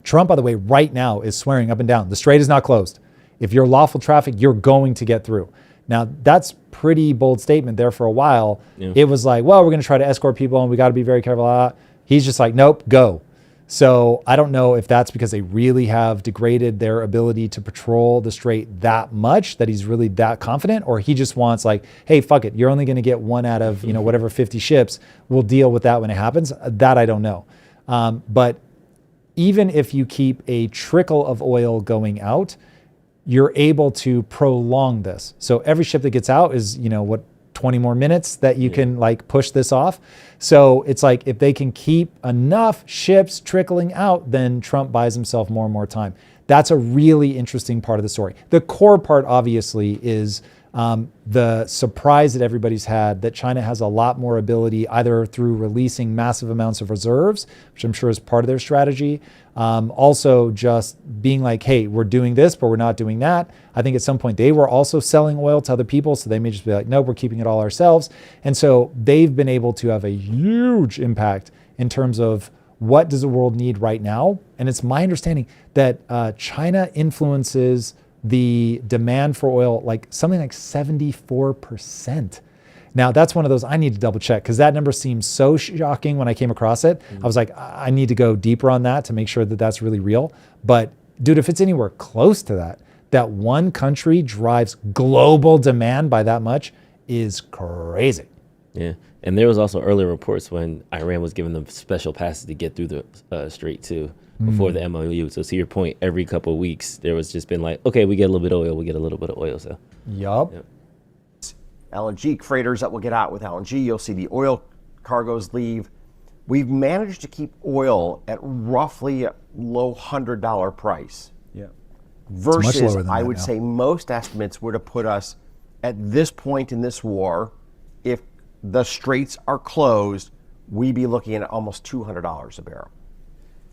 Trump, by the way, right now is swearing up and down, the strait is not closed. If you're lawful traffic, you're going to get through. Now, that's pretty bold statement there for a while. Yeah. It was like, well, we're going to try to escort people and we got to be very careful. He's just like, nope, go. So I don't know if that's because they really have degraded their ability to patrol the strait that much, that he's really that confident, or he just wants like, hey, fuck it. You're only going to get one out of, whatever 50 ships. We'll deal with that when it happens. That I don't know. But even if you keep a trickle of oil going out, you're able to prolong this. So every ship that gets out is, 20 more minutes that you can like push this off. So it's like, if they can keep enough ships trickling out, then Trump buys himself more and more time. That's a really interesting part of the story. The core part, obviously, is the surprise that everybody's had that China has a lot more ability, either through releasing massive amounts of reserves, which I'm sure is part of their strategy. Also just being like, hey, we're doing this, but we're not doing that. I think at some point they were also selling oil to other people. So they may just be like, no, we're keeping it all ourselves. And so they've been able to have a huge impact in terms of what does the world need right now. And it's my understanding that China influences the demand for oil like something like 74%. Now, that's one of those I need to double check, because that number seems so shocking when I came across it. I was like, I need to go deeper on that to make sure that that's really real. But dude, if it's anywhere close to that, that one country drives global demand by that much is crazy. Yeah. And there was also earlier reports when Iran was given them special passes to get through the strait too. before the MOU. So to your point, every couple of weeks there was just been like, okay, we get a little bit of oil, we get a little bit of oil. So Yup. Yep. LNG freighters that will get out with LNG. You'll see the oil cargoes leave. We've managed to keep oil at roughly a low $100 price. Yeah. Versus, lower than I that would now. say most estimates would have put us at this point in this war, if the straits are closed, we'd be looking at almost $200 a barrel.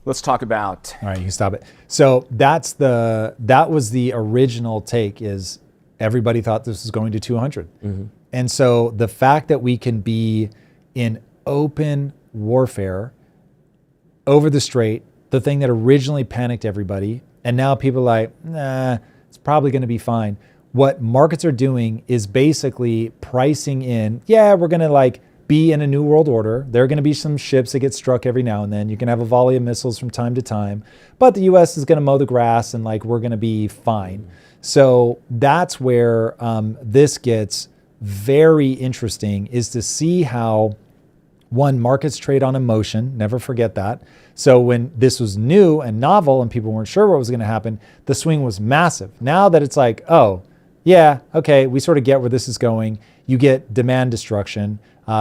Let's talk about All right, you can stop it. So that was the original take, is everybody thought this was going to 200. And so the fact that we can be in open warfare over the strait, the thing that originally panicked everybody, and now people are like, nah, it's probably going to be fine. What markets are doing is basically pricing in, yeah, we're going to like be in a new world order. There are going to be some ships that get struck every now and then. You can have a volley of missiles from time to time, but the US is going to mow the grass and like we're going to be fine. So that's where this gets very interesting, is to see how, one, markets trade on emotion. Never forget that. So when this was new and novel and people weren't sure what was going to happen, the swing was massive. Now that it's like, oh, yeah, okay, we sort of get where this is going. You get demand destruction.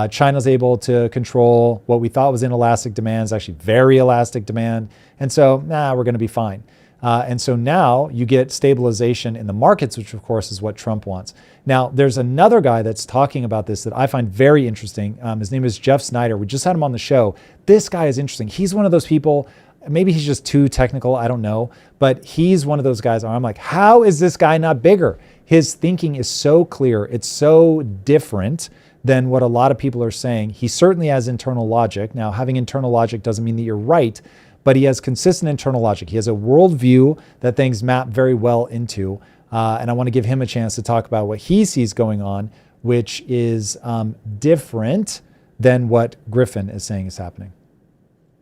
China's able to control what we thought was inelastic demand is actually very elastic demand. And so, we're going to be fine. And so now you get stabilization in the markets, which of course is what Trump wants. Now, there's another guy that's talking about this that I find very interesting. His name is Jeff Snyder. We just had him on the show. This guy is interesting. He's one of those people, maybe he's just too technical, I don't know, but he's one of those guys where I'm like, how is this guy not bigger? His thinking is so clear. It's so different than what a lot of people are saying. He certainly has internal logic. Now, having internal logic doesn't mean that you're right, but he has consistent internal logic. He has a worldview that things map very well into. And I want to give him a chance to talk about what he sees going on, which is different than what Griffin is saying is happening.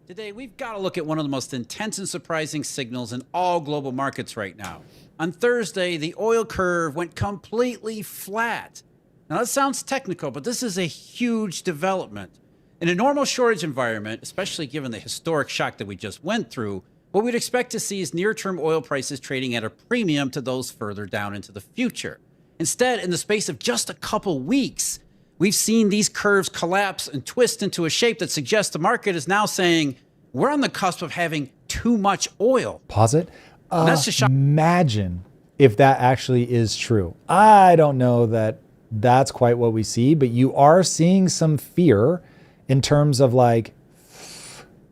Today, we've got to look at one of the most intense and surprising signals in all global markets right now. On Thursday, the oil curve went completely flat. Now, that sounds technical, but this is a huge development. In a normal shortage environment, especially given the historic shock that we just went through, what we'd expect to see is near-term oil prices trading at a premium to those further down into the future. Instead, in the space of just a couple weeks, we've seen these curves collapse and twist into a shape that suggests the market is now saying, we're on the cusp of having too much oil. Pause it. That's just shocking. Imagine if that actually is true. I don't know that that's quite what we see, but you are seeing some fear in terms of like,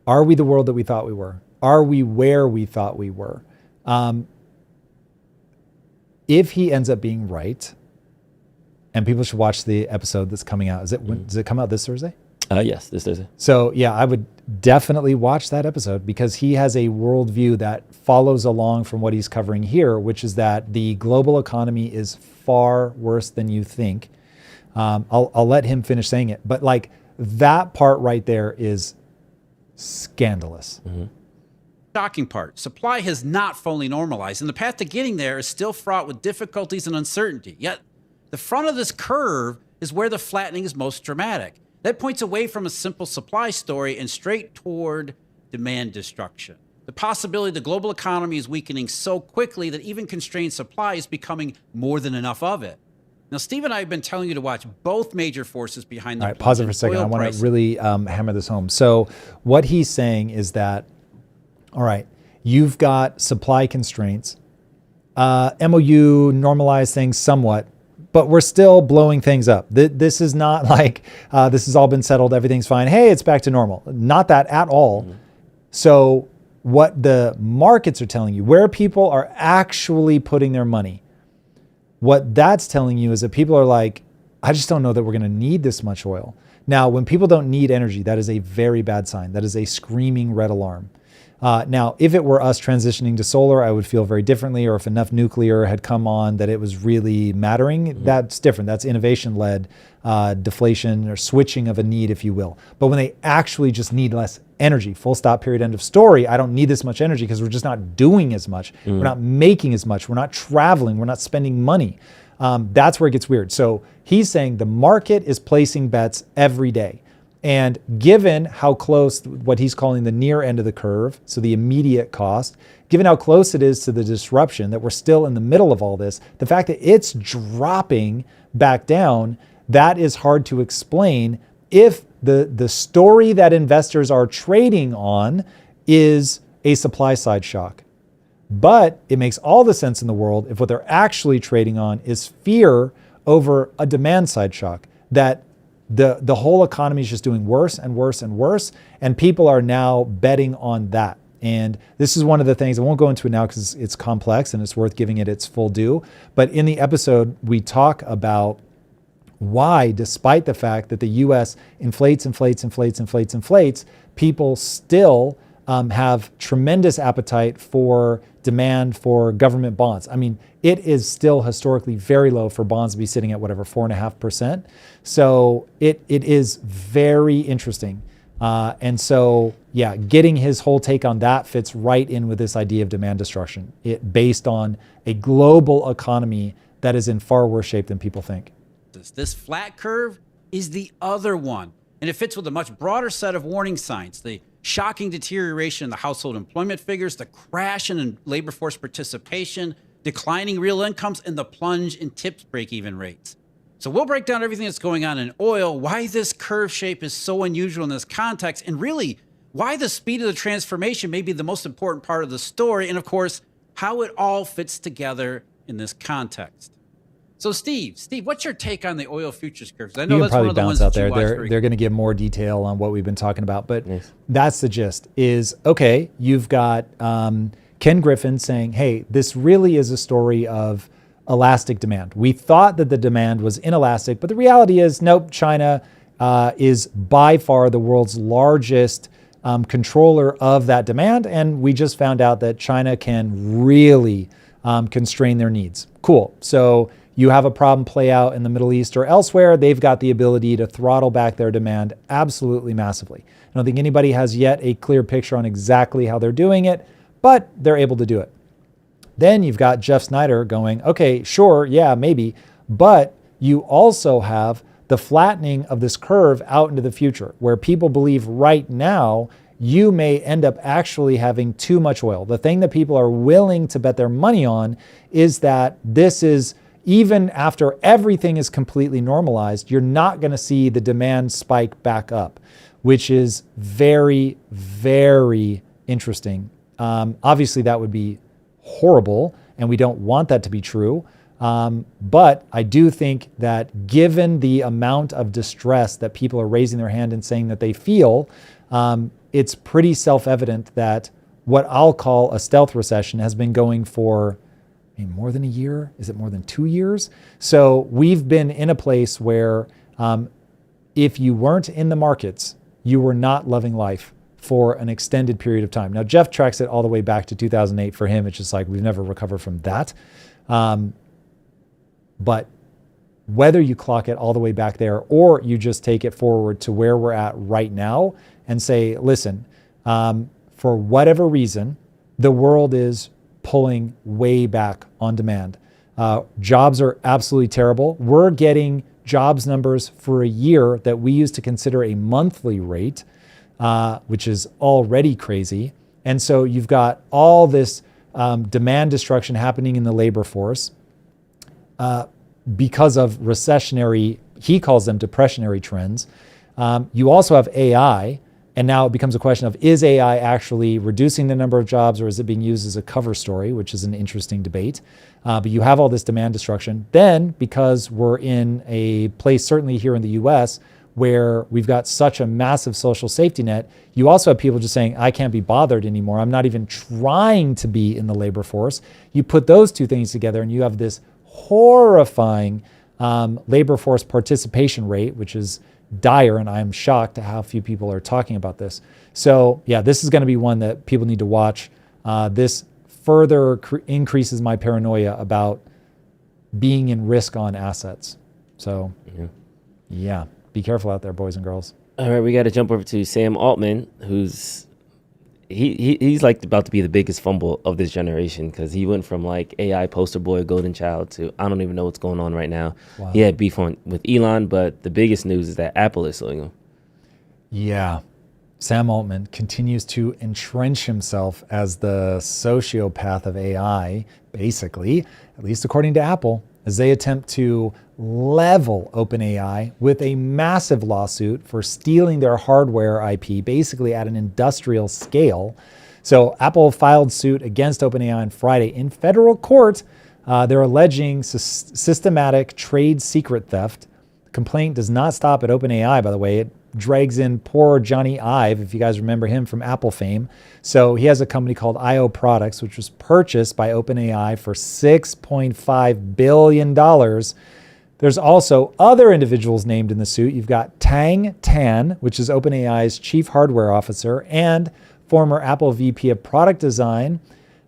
are we the world that we thought we were? Are we where we thought we were? If he ends up being right, and people should watch the episode that's coming out. Does it come out this Thursday? Yes, this Thursday. So yeah, I would definitely watch that episode, because he has a worldview that follows along from what he's covering here, which is that the global economy is far worse than you think. I'll let him finish saying it, but like that part right there is scandalous. Shocking part, supply has not fully normalized, and the path to getting there is still fraught with difficulties and uncertainty. Yet, the front of this curve is where the flattening is most dramatic. That points away from a simple supply story and straight toward demand destruction. The possibility the global economy is weakening so quickly that even constrained supply is becoming more than enough of it. Now, Steve and I have been telling you to watch both major forces behind the All right, pause it for a second. I want to really hammer this home. So what he's saying is that, all right, you've got supply constraints. MOU normalized things somewhat, but we're still blowing things up. This is not like this has all been settled, everything's fine. Hey, it's back to normal. Not that at all. So what the markets are telling you, where people are actually putting their money, what that's telling you is that people are like, I just don't know that we're going to need this much oil. Now, when people don't need energy, that is a very bad sign. That is a screaming red alarm. Now, if it were us transitioning to solar, I would feel very differently, or if enough nuclear had come on that it was really mattering, that's different. That's innovation-led deflation or switching of a need, if you will. But when they actually just need less energy, full stop, period, end of story, I don't need this much energy because we're just not doing as much. We're not making as much. We're not traveling. We're not spending money. That's where it gets weird. So he's saying the market is placing bets every day. And given how close, what he's calling the near end of the curve, so the immediate cost, given how close it is to the disruption, that we're still in the middle of all this, the fact that it's dropping back down, that is hard to explain if the story that investors are trading on is a supply side shock. But it makes all the sense in the world if what they're actually trading on is fear over a demand side shock, that the whole economy is just doing worse and worse and worse, and people are now betting on that. And this is one of the things, I won't go into it now because it's complex and it's worth giving it its full due, but in the episode we talk about why, despite the fact that the US inflates, people still have tremendous appetite for demand for government bonds. I mean, it is still historically very low for bonds to be sitting at whatever, 4.5%. So it is very interesting. And so, yeah, getting his whole take on that fits right in with this idea of demand destruction, based on a global economy that is in far worse shape than people think. This flat curve is the other one, and it fits with a much broader set of warning signs. The shocking deterioration in the household employment figures, the crash in labor force participation, declining real incomes, and the plunge in tips break-even rates. So we'll break down everything that's going on in oil, why this curve shape is so unusual in this context, and really why the speed of the transformation may be the most important part of the story, and of course, how it all fits together in this context. So Steve, what's your take on the oil futures curves? I know you can that's probably one of the bounce ones out that there. you watch They're going to give more detail on what we've been talking about, but Yes. That's the gist. Is okay. You've got Ken Griffin saying, "Hey, this really is a story of elastic demand. We thought that the demand was inelastic, but the reality is, nope. China is by far the world's largest controller of that demand, and we just found out that China can really constrain their needs. Cool. So." You have a problem play out in the Middle East or elsewhere, they've got the ability to throttle back their demand absolutely massively. I don't think anybody has yet a clear picture on exactly how they're doing it, but they're able to do it. Then you've got Jeff Snyder going, okay, sure, yeah, maybe, but you also have the flattening of this curve out into the future, where people believe right now you may end up actually having too much oil. The thing that people are willing to bet their money on is that this is, even after everything is completely normalized, you're not going to see the demand spike back up, which is very, very interesting. Obviously, that would be horrible, and we don't want that to be true. But I do think that given the amount of distress that people are raising their hand and saying that they feel, it's pretty self-evident that what I'll call a stealth recession has been going for more than a year? Is it more than 2 years? So we've been in a place where if you weren't in the markets, you were not loving life for an extended period of time. Now, Jeff tracks it all the way back to 2008. For him, it's just like we've never recovered from that. But whether you clock it all the way back there or you just take it forward to where we're at right now and say, listen, for whatever reason, the world is pulling way back on demand. Jobs are absolutely terrible. We're getting jobs numbers for a year that we used to consider a monthly rate, which is already crazy. And so you've got all this demand destruction happening in the labor force because of recessionary, he calls them depressionary trends. You also have AI. And now it becomes a question of, is AI actually reducing the number of jobs, or is it being used as a cover story, which is an interesting debate. But you have all this demand destruction. Then, because we're in a place, certainly here in the US, where we've got such a massive social safety net, you also have people just saying, I can't be bothered anymore. I'm not even trying to be in the labor force. You put those two things together and you have this horrifying labor force participation rate, which is dire, and I'm shocked at how few people are talking about this. So yeah, this is going to be one that people need to watch. This further increases my paranoia about being in risk on assets. So yeah, be careful out there, boys and girls. All right, we got to jump over to Sam Altman, who's he's like about to be the biggest fumble of this generation, because he went from like AI poster boy, golden child, to I don't even know what's going on right now. Wow. He had beef with Elon, but the biggest news is that Apple is suing him. Yeah. Sam Altman continues to entrench himself as the sociopath of AI, basically, at least according to Apple, as they attempt to level OpenAI with a massive lawsuit for stealing their hardware IP, basically at an industrial scale. So Apple filed suit against OpenAI on Friday in federal court. They're alleging systematic trade secret theft. The complaint does not stop at OpenAI, by the way. It drags in poor Jony Ive, if you guys remember him from Apple fame. So he has a company called IO Products, which was purchased by OpenAI for $6.5 billion. There's also other individuals named in the suit. You've got Tang Tan, which is OpenAI's chief hardware officer and former Apple VP of product design,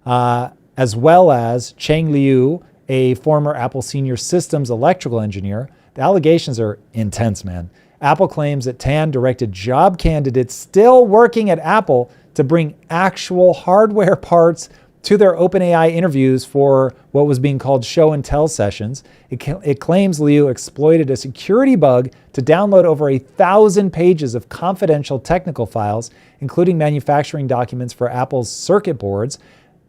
as well as Bilyeu, a former Apple senior systems electrical engineer. The allegations are intense, man. Apple claims that Tan directed job candidates still working at Apple to bring actual hardware parts to their OpenAI interviews for what was being called show and tell sessions. It claims Bilyeu exploited a security bug to download over 1,000 pages of confidential technical files, including manufacturing documents for Apple's circuit boards.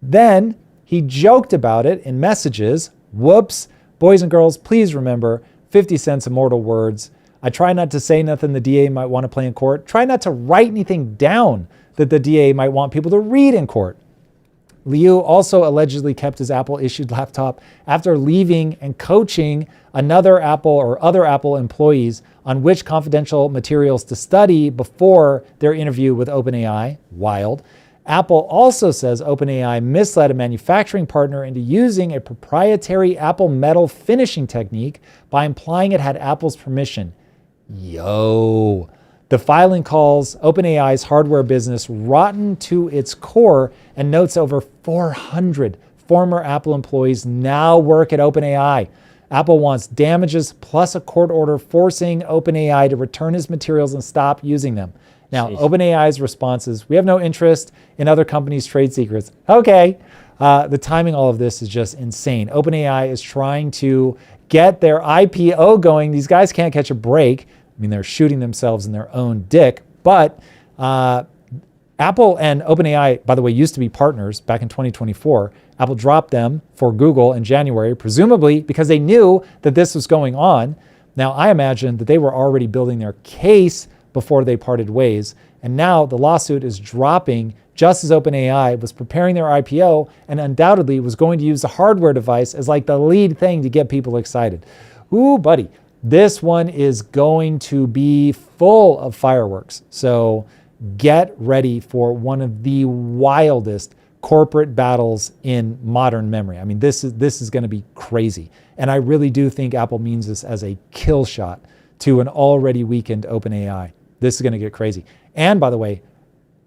Then he joked about it in messages. Whoops. Boys and girls, please remember 50 Cent's immortal words. I try not to say nothing the DA might want to play in court. Try not to write anything down that the DA might want people to read in court. Bilyeu also allegedly kept his Apple-issued laptop after leaving and coaching another Apple or other Apple employees on which confidential materials to study before their interview with OpenAI. Wild. Apple also says OpenAI misled a manufacturing partner into using a proprietary Apple metal finishing technique by implying it had Apple's permission. Yo. The filing calls OpenAI's hardware business rotten to its core and notes over 400 former Apple employees now work at OpenAI. Apple wants damages plus a court order forcing OpenAI to return his materials and stop using them. Now, OpenAI's response is, we have no interest in other companies' trade secrets. Okay. The timing of all of this is just insane. OpenAI is trying to get their IPO going. These guys can't catch a break. I mean, they're shooting themselves in their own dick. But Apple and OpenAI, by the way, used to be partners back in 2024. Apple dropped them for Google in January, presumably because they knew that this was going on. Now, I imagine that they were already building their case before they parted ways. And now the lawsuit is dropping just as OpenAI was preparing their IPO and undoubtedly was going to use the hardware device as like the lead thing to get people excited. Ooh, buddy. This one is going to be full of fireworks. So get ready for one of the wildest corporate battles in modern memory. I mean, this is going to be crazy. And I really do think Apple means this as a kill shot to an already weakened OpenAI. This is going to get crazy. And by the way,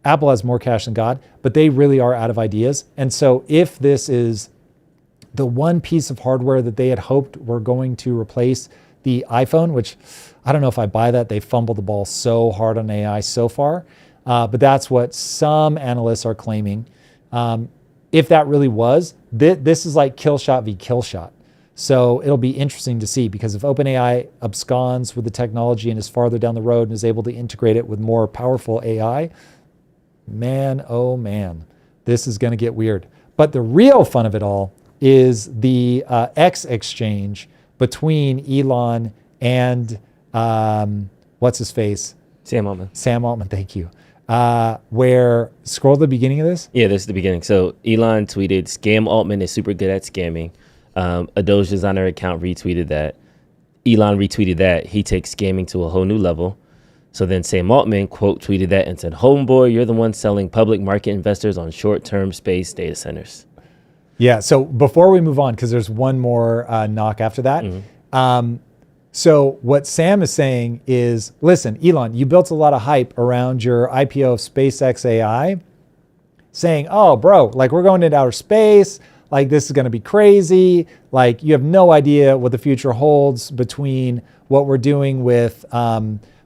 Apple has more cash than God, but they really are out of ideas. And so if this is the one piece of hardware that they had hoped were going to replace the iPhone, which I don't know if I buy that. They fumbled the ball so hard on AI so far. But that's what some analysts are claiming. If that really was, this is like kill shot v. kill shot. So it'll be interesting to see, because if OpenAI absconds with the technology and is farther down the road and is able to integrate it with more powerful AI, man, oh man, this is going to get weird. But the real fun of it all is the X exchange between Elon and what's his face? Sam Altman. Sam Altman, thank you. Where, scroll to the beginning of this? Yeah, this is the beginning. So Elon tweeted, "Scam Altman is super good at scamming." A Doge designer account retweeted that. Elon retweeted that. He takes scamming to a whole new level. So then Sam Altman quote tweeted that and said, "Homeboy, you're the one selling public market investors on short-term space data centers." Yeah, so before we move on, because there's one more knock after that. So what Sam is saying is, listen, Elon, you built a lot of hype around your IPO of SpaceX AI, saying, oh, bro, like we're going into outer space, like this is going to be crazy, like you have no idea what the future holds between what we're doing with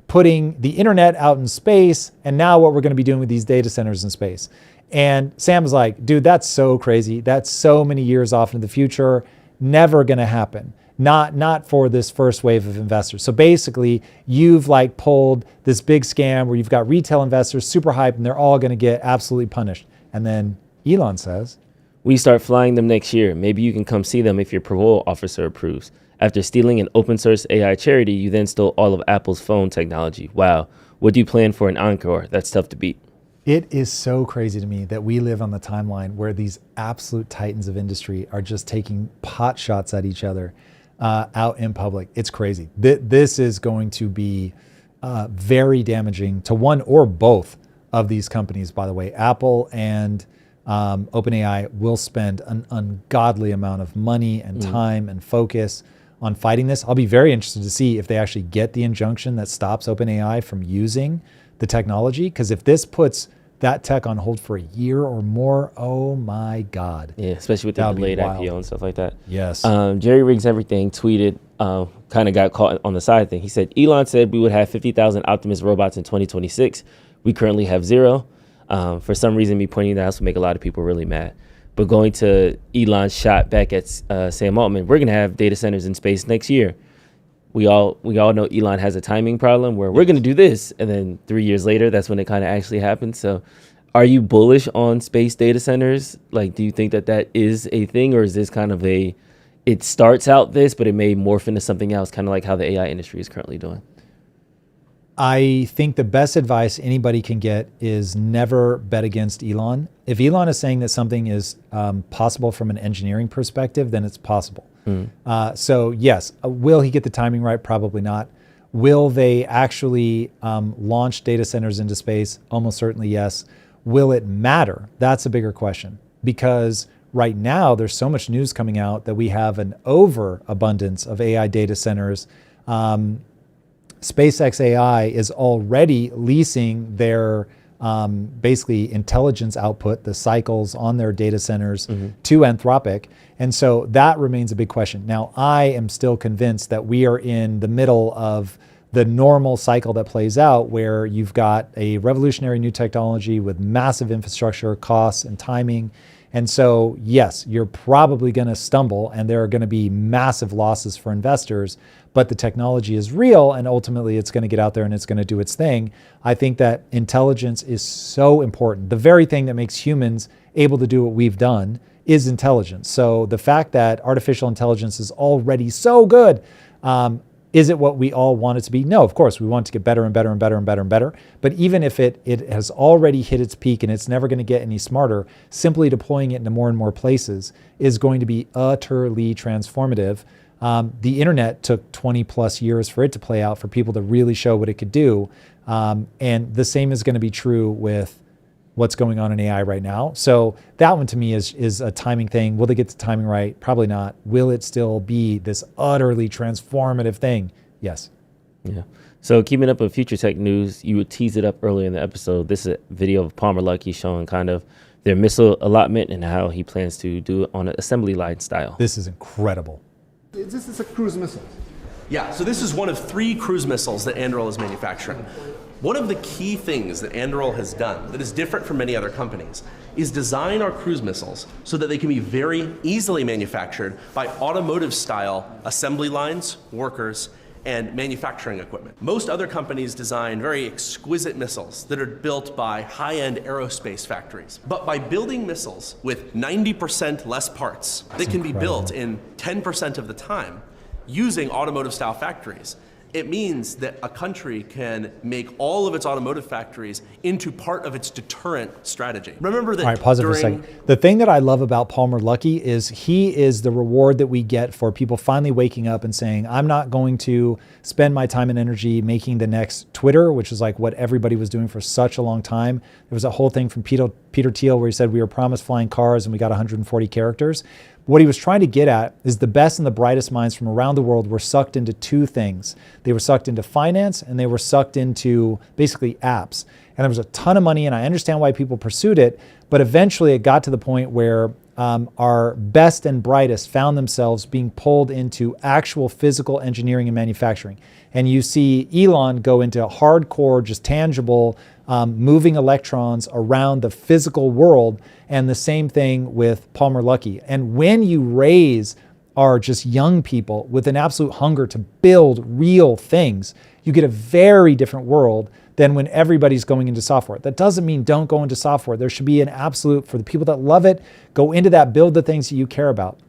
putting the internet out in space and now what we're going to be doing with these data centers in space. And Sam was like, dude, that's so crazy. That's so many years off into the future. Never going to happen. not for this first wave of investors. So basically, you've like pulled this big scam where you've got retail investors super hyped and they're all going to get absolutely punished. And then Elon says, we start flying them next year. Maybe you can come see them if your parole officer approves. After stealing an open source AI charity, you then stole all of Apple's phone technology. Wow. What do you plan for an encore? That's tough to beat. it is so crazy to me that we live on the timeline where these absolute titans of industry are just taking pot shots at each other out in public. It's crazy. This is going to be very damaging to one or both of these companies, by the way. Apple and OpenAI will spend an ungodly amount of money and time and focus on fighting this. I'll be very interested to see if they actually get the injunction that stops OpenAI from using the technology, because if this puts that tech on hold for a year or more, oh my God. Yeah, especially with the delayed IPO and stuff like that. Yes. Jerry Riggs Everything tweeted, kind of got caught on the side thing. He said, Elon said we would have 50,000 Optimus robots in 2026. We currently have 0. For some reason, me pointing that out will make a lot of people really mad. But going to Elon's shot back at Sam Altman, we're going to have data centers in space next year. We all know Elon has a timing problem where we're going to do this, and then 3 years later, that's when it kind of actually happens. So are you bullish on space data centers? Like, do you think that that is a thing, or is this kind of it starts out this, but it may morph into something else, kind of like how the AI industry is currently doing? I think the best advice anybody can get is never bet against Elon. If Elon is saying that something is possible from an engineering perspective, then it's possible. So yes, will he get the timing right? Probably not. Will they actually launch data centers into space? Almost certainly yes. Will it matter? That's a bigger question, because right now there's so much news coming out that we have an overabundance of AI data centers. SpaceX AI is already leasing their basically intelligence output, the cycles on their data centers to Anthropic. And so that remains a big question. Now, I am still convinced that we are in the middle of the normal cycle that plays out, where you've got a revolutionary new technology with massive infrastructure costs and timing. And so, yes, you're probably going to stumble and there are going to be massive losses for investors, but the technology is real and ultimately it's going to get out there and it's going to do its thing. I think that intelligence is so important. The very thing that makes humans able to do what we've done is intelligence. So the fact that artificial intelligence is already so good, is it what we all want it to be? No, of course, we want it to get better and better and better and better and better. But even if it has already hit its peak and it's never going to get any smarter, simply deploying it into more and more places is going to be utterly transformative. The internet took 20 plus years for it to play out, for people to really show what it could do. And the same is going to be true with what's going on in AI right now. So that one to me is a timing thing. Will they get the timing right? Probably not. Will it still be this utterly transformative thing? Yes. Yeah. So keeping up with future tech news, you would tease it up earlier in the episode. This is a video of Palmer Luckey showing kind of their missile allotment and how he plans to do it on an assembly line style. This is incredible. This is a cruise missile. Yeah, so this is one of 3 cruise missiles that Anduril is manufacturing. One of the key things that Anduril has done that is different from many other companies is design our cruise missiles so that they can be very easily manufactured by automotive-style assembly lines, workers, and manufacturing equipment. Most other companies design very exquisite missiles that are built by high-end aerospace factories. But by building missiles with 90% less parts that can be built in 10% of the time using automotive-style factories, it means that a country can make all of its automotive factories into part of its deterrent strategy. Remember that. All right, pause it for a second. The thing that I love about Palmer Luckey is he is the reward that we get for people finally waking up and saying, I'm not going to spend my time and energy making the next Twitter, which is like what everybody was doing for such a long time. There was a whole thing from Peter Thiel where he said we were promised flying cars and we got 140 characters. What he was trying to get at is the best and the brightest minds from around the world were sucked into 2 things. They were sucked into finance and they were sucked into basically apps. And there was a ton of money, and I understand why people pursued it, but eventually it got to the point where our best and brightest found themselves being pulled into actual physical engineering and manufacturing. And you see Elon go into hardcore, just tangible, moving electrons around the physical world, and the same thing with Palmer Luckey. And when you raise are just young people with an absolute hunger to build real things, you get a very different world than when everybody's going into software. That doesn't mean don't go into software. There should be an absolute, for the people that love it, go into that, build the things that you care about.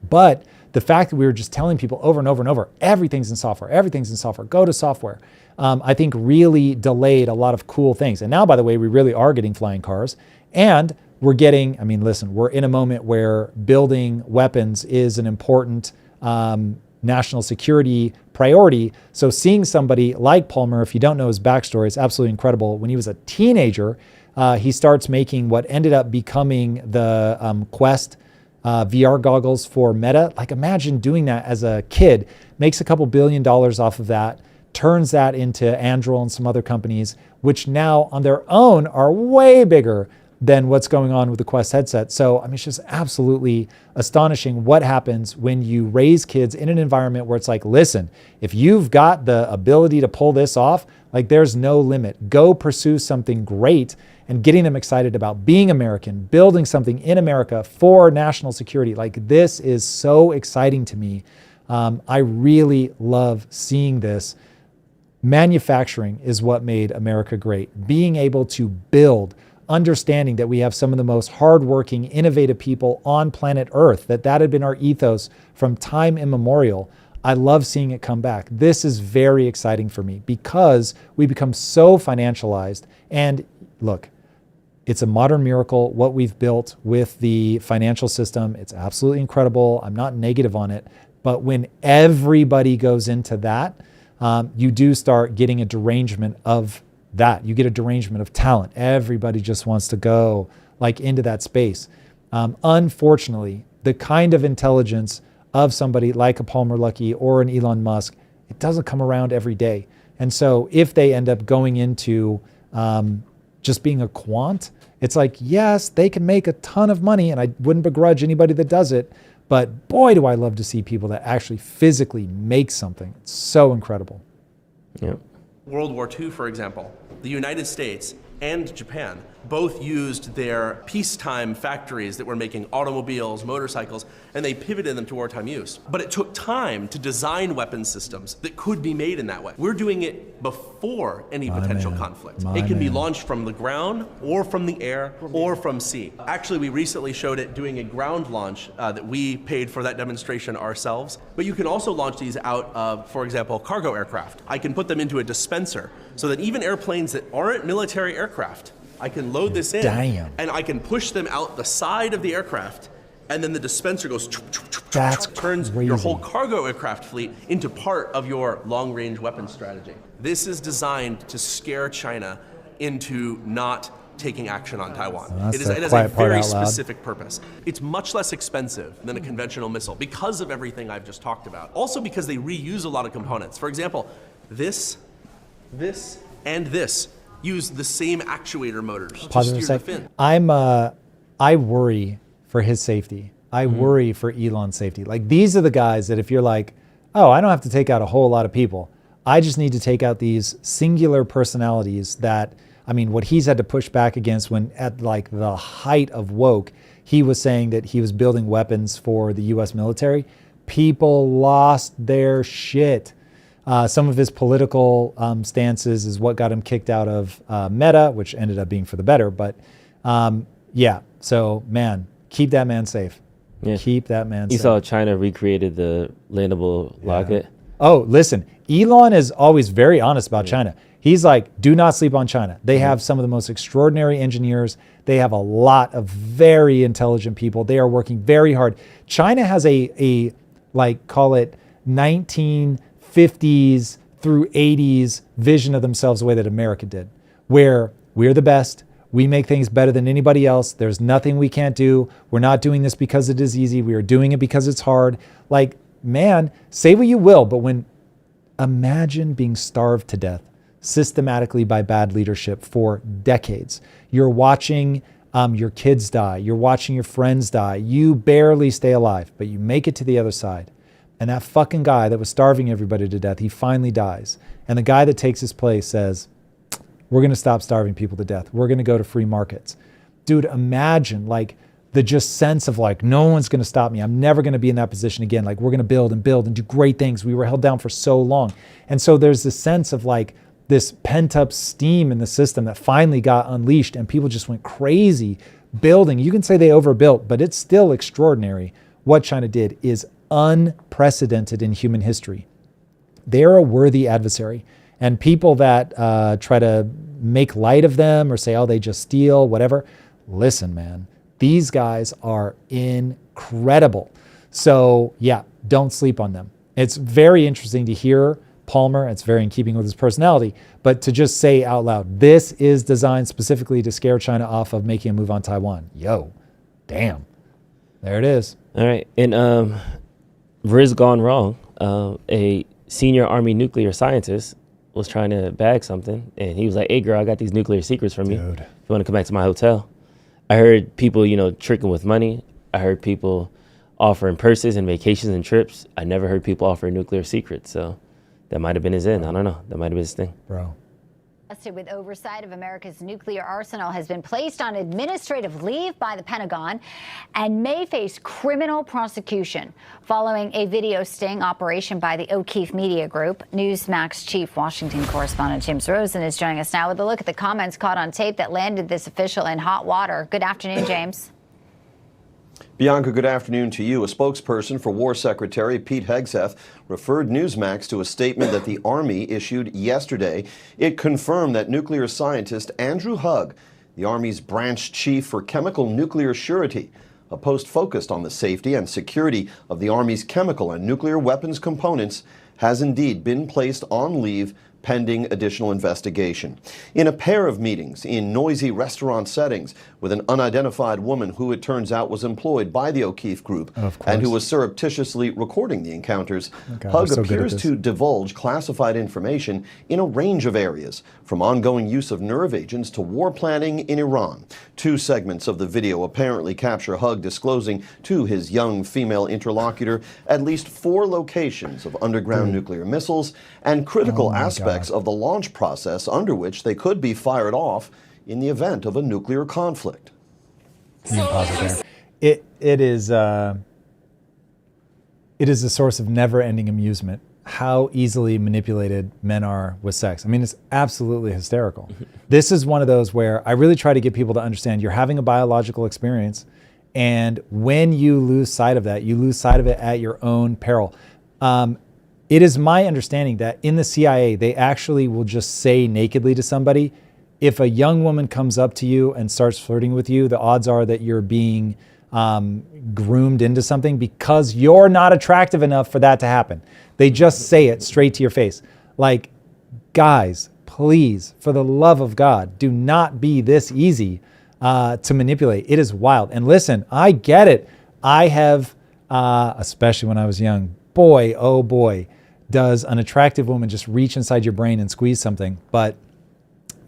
But the fact that we were just telling people over and over and over, everything's in software, go to software, I think really delayed a lot of cool things. And now, by the way, we really are getting flying cars. And we're getting, I mean, listen, we're in a moment where building weapons is an important national security priority. So seeing somebody like Palmer, if you don't know his backstory, it's absolutely incredible. When he was a teenager, he starts making what ended up becoming the Quest VR goggles for Meta. Like, imagine doing that as a kid, makes a couple $1 billion off of that, turns that into Anduril and some other companies, which now on their own are way bigger than what's going on with the Quest headset. So, I mean, it's just absolutely astonishing what happens when you raise kids in an environment where it's like, listen, if you've got the ability to pull this off, like, there's no limit. Go pursue something great, and getting them excited about being American, building something in America for national security. Like, this is so exciting to me. I really love seeing this. Manufacturing is what made America great. Being able to build, understanding that we have some of the most hardworking, innovative people on planet Earth, that had been our ethos from time immemorial. I love seeing it come back. This is very exciting for me because we become so financialized. And look, it's a modern miracle what we've built with the financial system. It's absolutely incredible. I'm not negative on it. But when everybody goes into that, you do start getting a derangement of that. You get a derangement of talent. Everybody just wants to go like into that space. Unfortunately, the kind of intelligence of somebody like a Palmer Luckey or an Elon Musk, it doesn't come around every day. And so if they end up going into just being a quant, it's like, yes, they can make a ton of money, and I wouldn't begrudge anybody that does it, but boy, do I love to see people that actually physically make something. It's so incredible. Yeah. World War II, for example, the United States and Japan both used their peacetime factories that were making automobiles, motorcycles, and they pivoted them to wartime use. But it took time to design weapon systems that could be made in that way. We're doing it before any potential conflict. It can be launched from the ground or from the air or from sea. Actually, we recently showed it doing a ground launch that we paid for that demonstration ourselves. But you can also launch these out of, for example, cargo aircraft. I can put them into a dispenser so that even airplanes that aren't military aircraft, I can load this in, and I can push them out the side of the aircraft, and then the dispenser goes, turns your whole cargo aircraft fleet into part of your long-range weapon strategy. This is designed to scare China into not taking action on Taiwan. It has a very specific purpose. It's much less expensive than a conventional missile because of everything I've just talked about. Also because they reuse a lot of components. For example, this, and this use the same actuator motors to steer the fin. I worry for his safety. I worry for Elon's safety. Like, these are the guys that if you're like, oh, I don't have to take out a whole lot of people. I just need to take out these singular personalities that, I mean, what he's had to push back against when at like the height of woke, he was saying that he was building weapons for the US military. People lost their shit. Some of his political stances is what got him kicked out of Meta, which ended up being for the better. But yeah, so man, keep that man safe. Yeah. Keep that man safe. You saw China recreated the landable rocket. Oh, listen, Elon is always very honest about China. He's like, do not sleep on China. They have some of the most extraordinary engineers. They have a lot of very intelligent people. They are working very hard. China has a like, call it 1950s through 80s vision of themselves the way that America did, where we're the best. We make things better than anybody else. There's nothing we can't do. We're not doing this because it is easy. We are doing it because it's hard. Like, man, say what you will, but imagine being starved to death systematically by bad leadership for decades. You're watching your kids die. You're watching your friends die. You barely stay alive, but you make it to the other side. And that fucking guy that was starving everybody to death, he finally dies. And the guy that takes his place says, we're going to stop starving people to death. We're going to go to free markets. Dude, imagine, like, the just sense of like, no one's going to stop me. I'm never going to be in that position again. Like, we're going to build and build and do great things. We were held down for so long. And so there's this sense of like this pent up steam in the system that finally got unleashed, and people just went crazy building. You can say they overbuilt, but it's still extraordinary. What China did is unprecedented in human history. They're a worthy adversary. And people that try to make light of them or say, oh, they just steal, whatever. Listen, man, these guys are incredible. So yeah, don't sleep on them. It's very interesting to hear Palmer. It's very in keeping with his personality, but to just say out loud, this is designed specifically to scare China off of making a move on Taiwan. Yo, damn. There it is. All right. And Riz gone wrong. A senior Army nuclear scientist was trying to bag something, and he was like, hey, girl, I got these nuclear secrets from you. If you want to come back to my hotel. I heard people, tricking with money. I heard people offering purses and vacations and trips. I never heard people offer nuclear secrets. So that might have been his end. I don't know. That might have been his thing. Bro. With oversight of America's nuclear arsenal has been placed on administrative leave by the Pentagon and may face criminal prosecution following a video sting operation by the O'Keefe Media Group. Newsmax chief Washington correspondent James Rosen is joining us now with a look at the comments caught on tape that landed this official in hot water. Good afternoon, James. Bianca, good afternoon to you. A spokesperson for War Secretary Pete Hegseth referred Newsmax to a statement that the Army issued yesterday. It confirmed that nuclear scientist Andrew Hugg, the Army's branch chief for chemical nuclear surety, a post focused on the safety and security of the Army's chemical and nuclear weapons components, has indeed been placed on leave pending additional investigation. In a pair of meetings in noisy restaurant settings with an unidentified woman who it turns out was employed by the O'Keefe Group and who was surreptitiously recording the encounters, Hugg appears to divulge classified information in a range of areas, from ongoing use of nerve agents to war planning in Iran. Two segments of the video apparently capture Hugg disclosing to his young female interlocutor at least 4 locations of underground nuclear missiles and critical aspects of the launch process under which they could be fired off in the event of a nuclear conflict. It is a source of never-ending amusement how easily manipulated men are with sex. I mean, it's absolutely hysterical. This is one of those where I really try to get people to understand you're having a biological experience, and when you lose sight of that, you lose sight of it at your own peril. It is my understanding that in the CIA, they actually will just say nakedly to somebody, if a young woman comes up to you and starts flirting with you, the odds are that you're being groomed into something because you're not attractive enough for that to happen. They just say it straight to your face. Like, guys, please, for the love of God, do not be this easy to manipulate. It is wild. And listen, I get it. I have, especially when I was young, boy, oh boy, does an attractive woman just reach inside your brain and squeeze something. But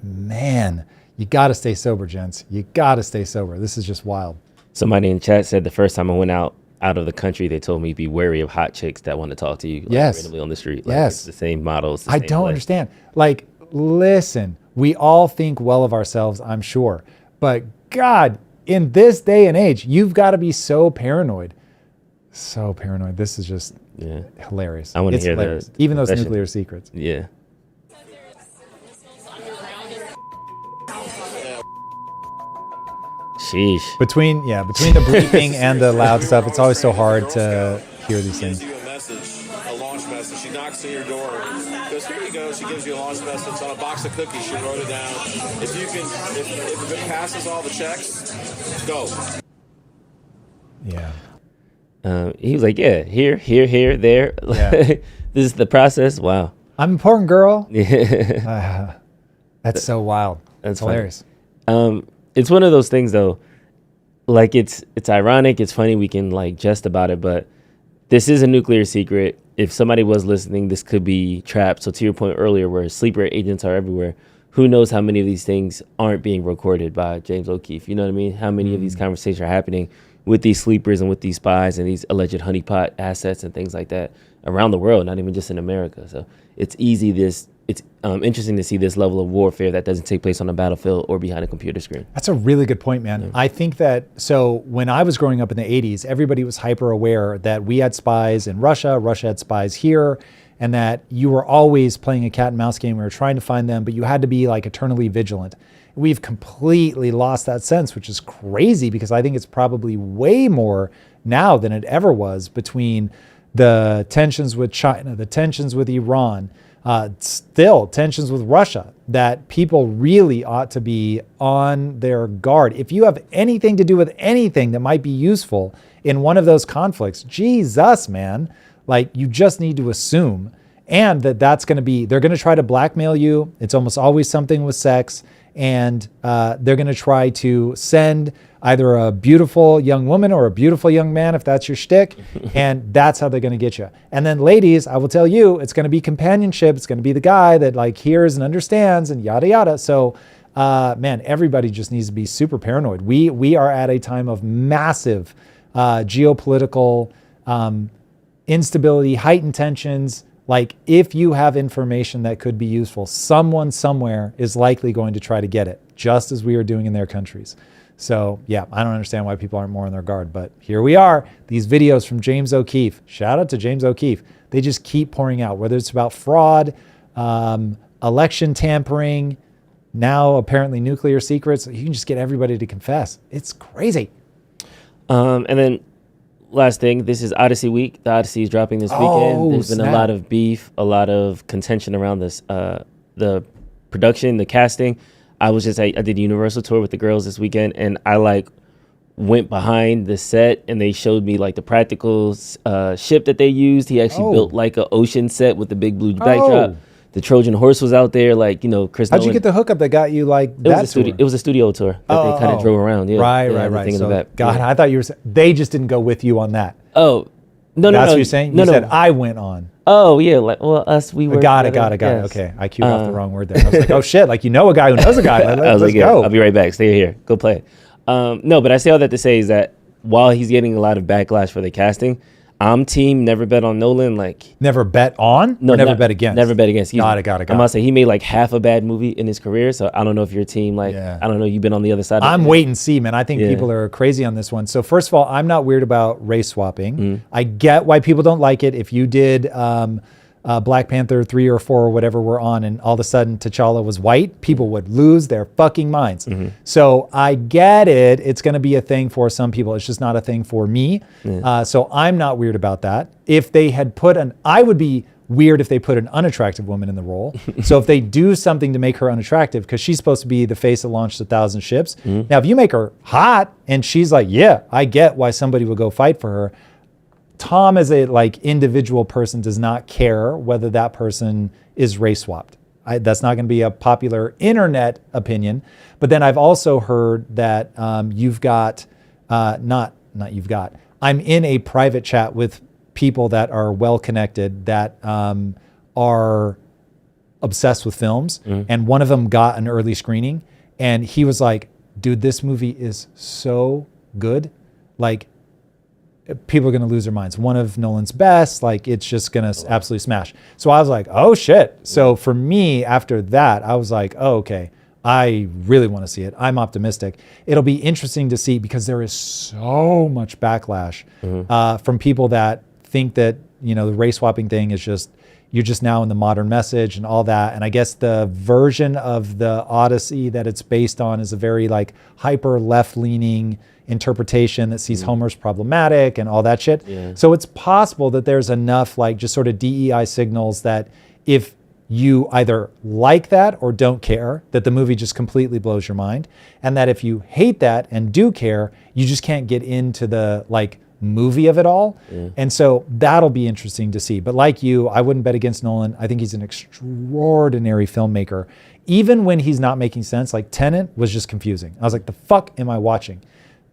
man, you got to stay sober, gents. You got to stay sober. This is just wild. Somebody in chat said the first time I went out of the country, they told me be wary of hot chicks that want to talk to you randomly on the street. Like, yes. It's the same models. I don't understand. Like, listen, we all think well of ourselves, I'm sure. But God, in this day and age, you've got to be so paranoid. So paranoid. This is just hilarious. I want to hear hilarious. Even those nuclear secrets. Yeah. Sheesh. Between the briefing and the loud stuff, it's always so hard to hear these things. A launch message. She knocks on your door. Goes, here you go. She gives you a launch message on a box of cookies. She wrote it down. If it passes all the checks, go. Yeah. He was like, yeah, here, there. Yeah. This is the process. Wow. I'm important, girl. Yeah. That's so wild. That's hilarious. It's one of those things though, like it's ironic, it's funny, we can like jest about it, but this is a nuclear secret. If somebody was listening, this could be trapped. So to your point earlier, where sleeper agents are everywhere, who knows how many of these things aren't being recorded by James O'Keefe? You know what I mean? How many of these conversations are happening with these sleepers and with these spies and these alleged honeypot assets and things like that around the world, not even just in America. So it's easy, this it's interesting to see this level of warfare that doesn't take place on a battlefield or behind a computer screen. That's a really good point, man. I think that, so when I was growing up in the 80s, everybody was hyper aware that we had spies in Russia, Russia had spies here, and that you were always playing a cat and mouse game. We were trying to find them, but you had to be like eternally vigilant. We've completely lost that sense, which is crazy because I think it's probably way more now than it ever was between the tensions with China, the tensions with Iran, still tensions with Russia, that people really ought to be on their guard. If you have anything to do with anything that might be useful in one of those conflicts, Jesus, man, like you just need to assume, and that's going to be, they're going to try to blackmail you. It's almost always something with sex, and they're going to try to send either a beautiful young woman or a beautiful young man, if that's your shtick, and that's how they're going to get you. And then ladies, I will tell you, it's going to be companionship. It's going to be the guy that like hears and understands and yada, yada. So man, everybody just needs to be super paranoid. We are at a time of massive geopolitical instability, heightened tensions. Like if you have information that could be useful, someone somewhere is likely going to try to get it, just as we are doing in their countries. So yeah, I don't understand why people aren't more on their guard, but here we are. These videos from James O'Keefe, shout out to James O'Keefe. They just keep pouring out, whether it's about fraud, election tampering, now apparently nuclear secrets. You can just get everybody to confess. It's crazy. And then last thing, this is Odyssey week. The Odyssey is dropping this weekend. There's been a lot of beef, a lot of contention around this, the production, the casting. I did Universal tour with the girls this weekend, and I like went behind the set and they showed me like the practical ship that they used. He actually built like an ocean set with the big blue backdrop. The Trojan horse was out there, like, Chris How'd Nolan. you get the hookup that got you like that tour? It was a studio tour that they kind of drove around. Yeah, right. So, God, I thought you were. They just didn't go with you on that. Oh, no. That's what you're saying. You said I went on. Oh yeah, we were. Got it. Yes. Okay, I queued off the wrong word there. I was like, oh shit, like a guy who knows a guy. I was like, yeah, I'll be right back. Stay here. Go play. No, but I say all that to say is that while he's getting a lot of backlash for the casting, I'm team never bet on Nolan. Like never bet on? No, never bet against. Never bet against. Got it. I'm about to say he made like half a bad movie in his career. So I don't know if your team I don't know. You've been on the other side. I'm wait and see, man. I think people are crazy on this one. So first of all, I'm not weird about race swapping. I get why people don't like it. If you did Black Panther 3 or 4 or whatever we're on, and all of a sudden T'Challa was white, people would lose their fucking minds. So I get it. It's going to be a thing for some people. It's just not a thing for me. So I'm not weird about that. If they had I would be weird if they put an unattractive woman in the role. So if they do something to make her unattractive, because she's supposed to be the face that launched 1,000 ships. Now, if you make her hot and she's like, yeah, I get why somebody would go fight for her. Tom, as a individual person, does not care whether that person is race swapped. That's not going to be a popular internet opinion. But then I've also heard that I'm in a private chat with people that are well connected that are obsessed with films, and one of them got an early screening, and he was like, "Dude, this movie is so good, like." People are going to lose their minds. One of Nolan's best, it's just going to absolutely smash. So I was like, oh shit. So for me, after that, I was like, oh, okay, I really want to see it. I'm optimistic. It'll be interesting to see because there is so much backlash from people that think that, the race swapping thing is you're just now in the modern message and all that. And I guess the version of the Odyssey that it's based on is a very hyper left-leaning interpretation that sees Homer's problematic and all that shit. So it's possible that there's enough just sort of DEI signals that if you either like that or don't care, that the movie just completely blows your mind. And that if you hate that and do care, you just can't get into the movie of it all. And so that'll be interesting to see. But like you, I wouldn't bet against Nolan. I think he's an extraordinary filmmaker. Even when he's not making sense, Tenet was just confusing. I was like, the fuck am I watching?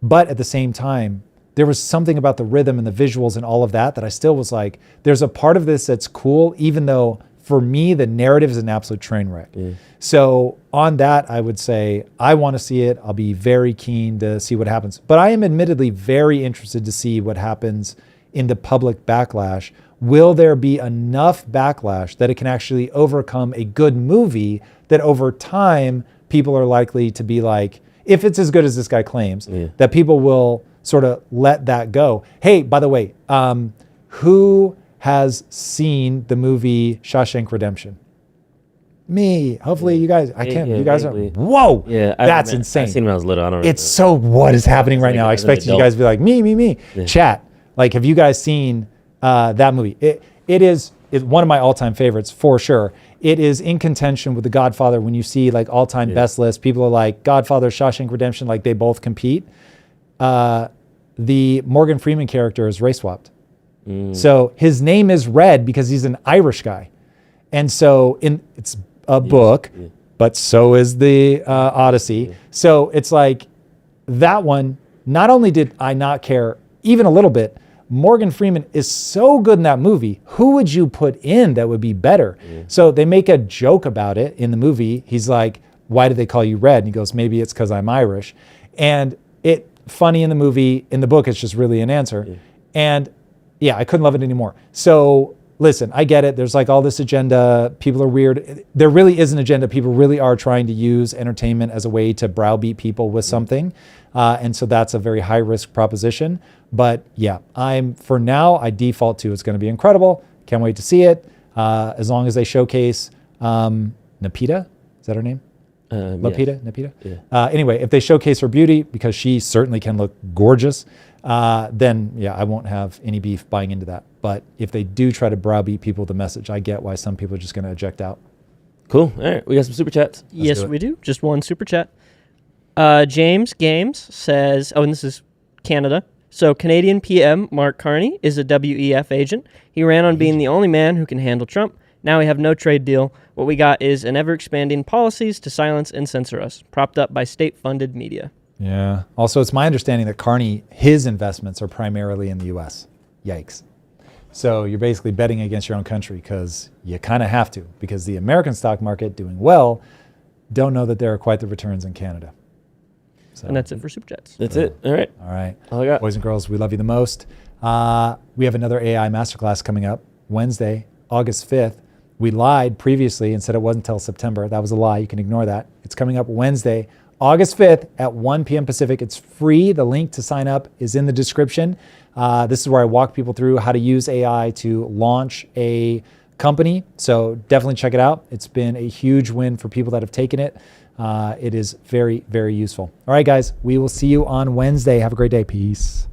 But at the same time, there was something about the rhythm and the visuals and all of that I still was like, there's a part of this that's cool, even though for me, the narrative is an absolute train wreck. So on that, I would say, I want to see it. I'll be very keen to see what happens. But I am admittedly very interested to see what happens into public backlash, will there be enough backlash that it can actually overcome a good movie that over time people are likely to be like, if it's as good as this guy claims, that people will sort of let that go. Hey, by the way, who has seen the movie Shawshank Redemption? Me. Hopefully you guys, I can't, you guys are, whoa, that's insane. I seen when I was little. I don't know. It's so, what is happening right now? I expected you guys to be like, me. Yeah. Chat, like, have you guys seen that movie? It is one of my all-time favorites for sure. It is in contention with The Godfather. When you see like all-time best lists, people are like Godfather, Shawshank Redemption, like they both compete. The Morgan Freeman character is race swapped. So his name is Red because he's an Irish guy. And so it's a book, but so is the Odyssey. So it's like that one, not only did I not care even a little bit, Morgan Freeman is so good in that movie. Who would you put in that would be better? So they make a joke about it in the movie. He's like, why do they call you Red? And he goes, maybe it's because I'm Irish. And it funny in the movie, in the book, it's just really an answer. And yeah, I couldn't love it anymore. So listen, I get it. There's like all this agenda. People are weird. There really is an agenda. People really are trying to use entertainment as a way to browbeat people with something. And so that's a very high risk proposition. But yeah, for now, I default to it's going to be incredible. Can't wait to see it. As long as they showcase Napita, is that her name? Napita? Yeah. Anyway, if they showcase her beauty, because she certainly can look gorgeous, then yeah, I won't have any beef buying into that. But if they do try to browbeat people with the message, I get why some people are just going to eject out. Cool. All right, we got some super chats. Yes, we do. Just one super chat. James Games says, and this is Canada. So Canadian PM Mark Carney is a WEF agent. He ran on being the only man who can handle Trump. Now we have no trade deal. What we got is an ever-expanding policies to silence and censor us, propped up by state-funded media. Yeah. Also, it's my understanding that Carney, his investments are primarily in the U.S. Yikes. So you're basically betting against your own country because you kind of have to, because the American stock market doing well, don't know that there are quite the returns in Canada. So, and that's it for Super Chats. That's it. All right. All right. All I got. Boys and girls, we love you the most. We have another AI masterclass coming up Wednesday, August 5th. We lied previously and said it wasn't until September. That was a lie. You can ignore that. It's coming up Wednesday, August 5th at 1 p.m. Pacific. It's free. The link to sign up is in the description. This is where I walk people through how to use AI to launch a company. So definitely check it out. It's been a huge win for people that have taken it. It is very, very useful. All right, guys, we will see you on Wednesday. Have a great day. Peace.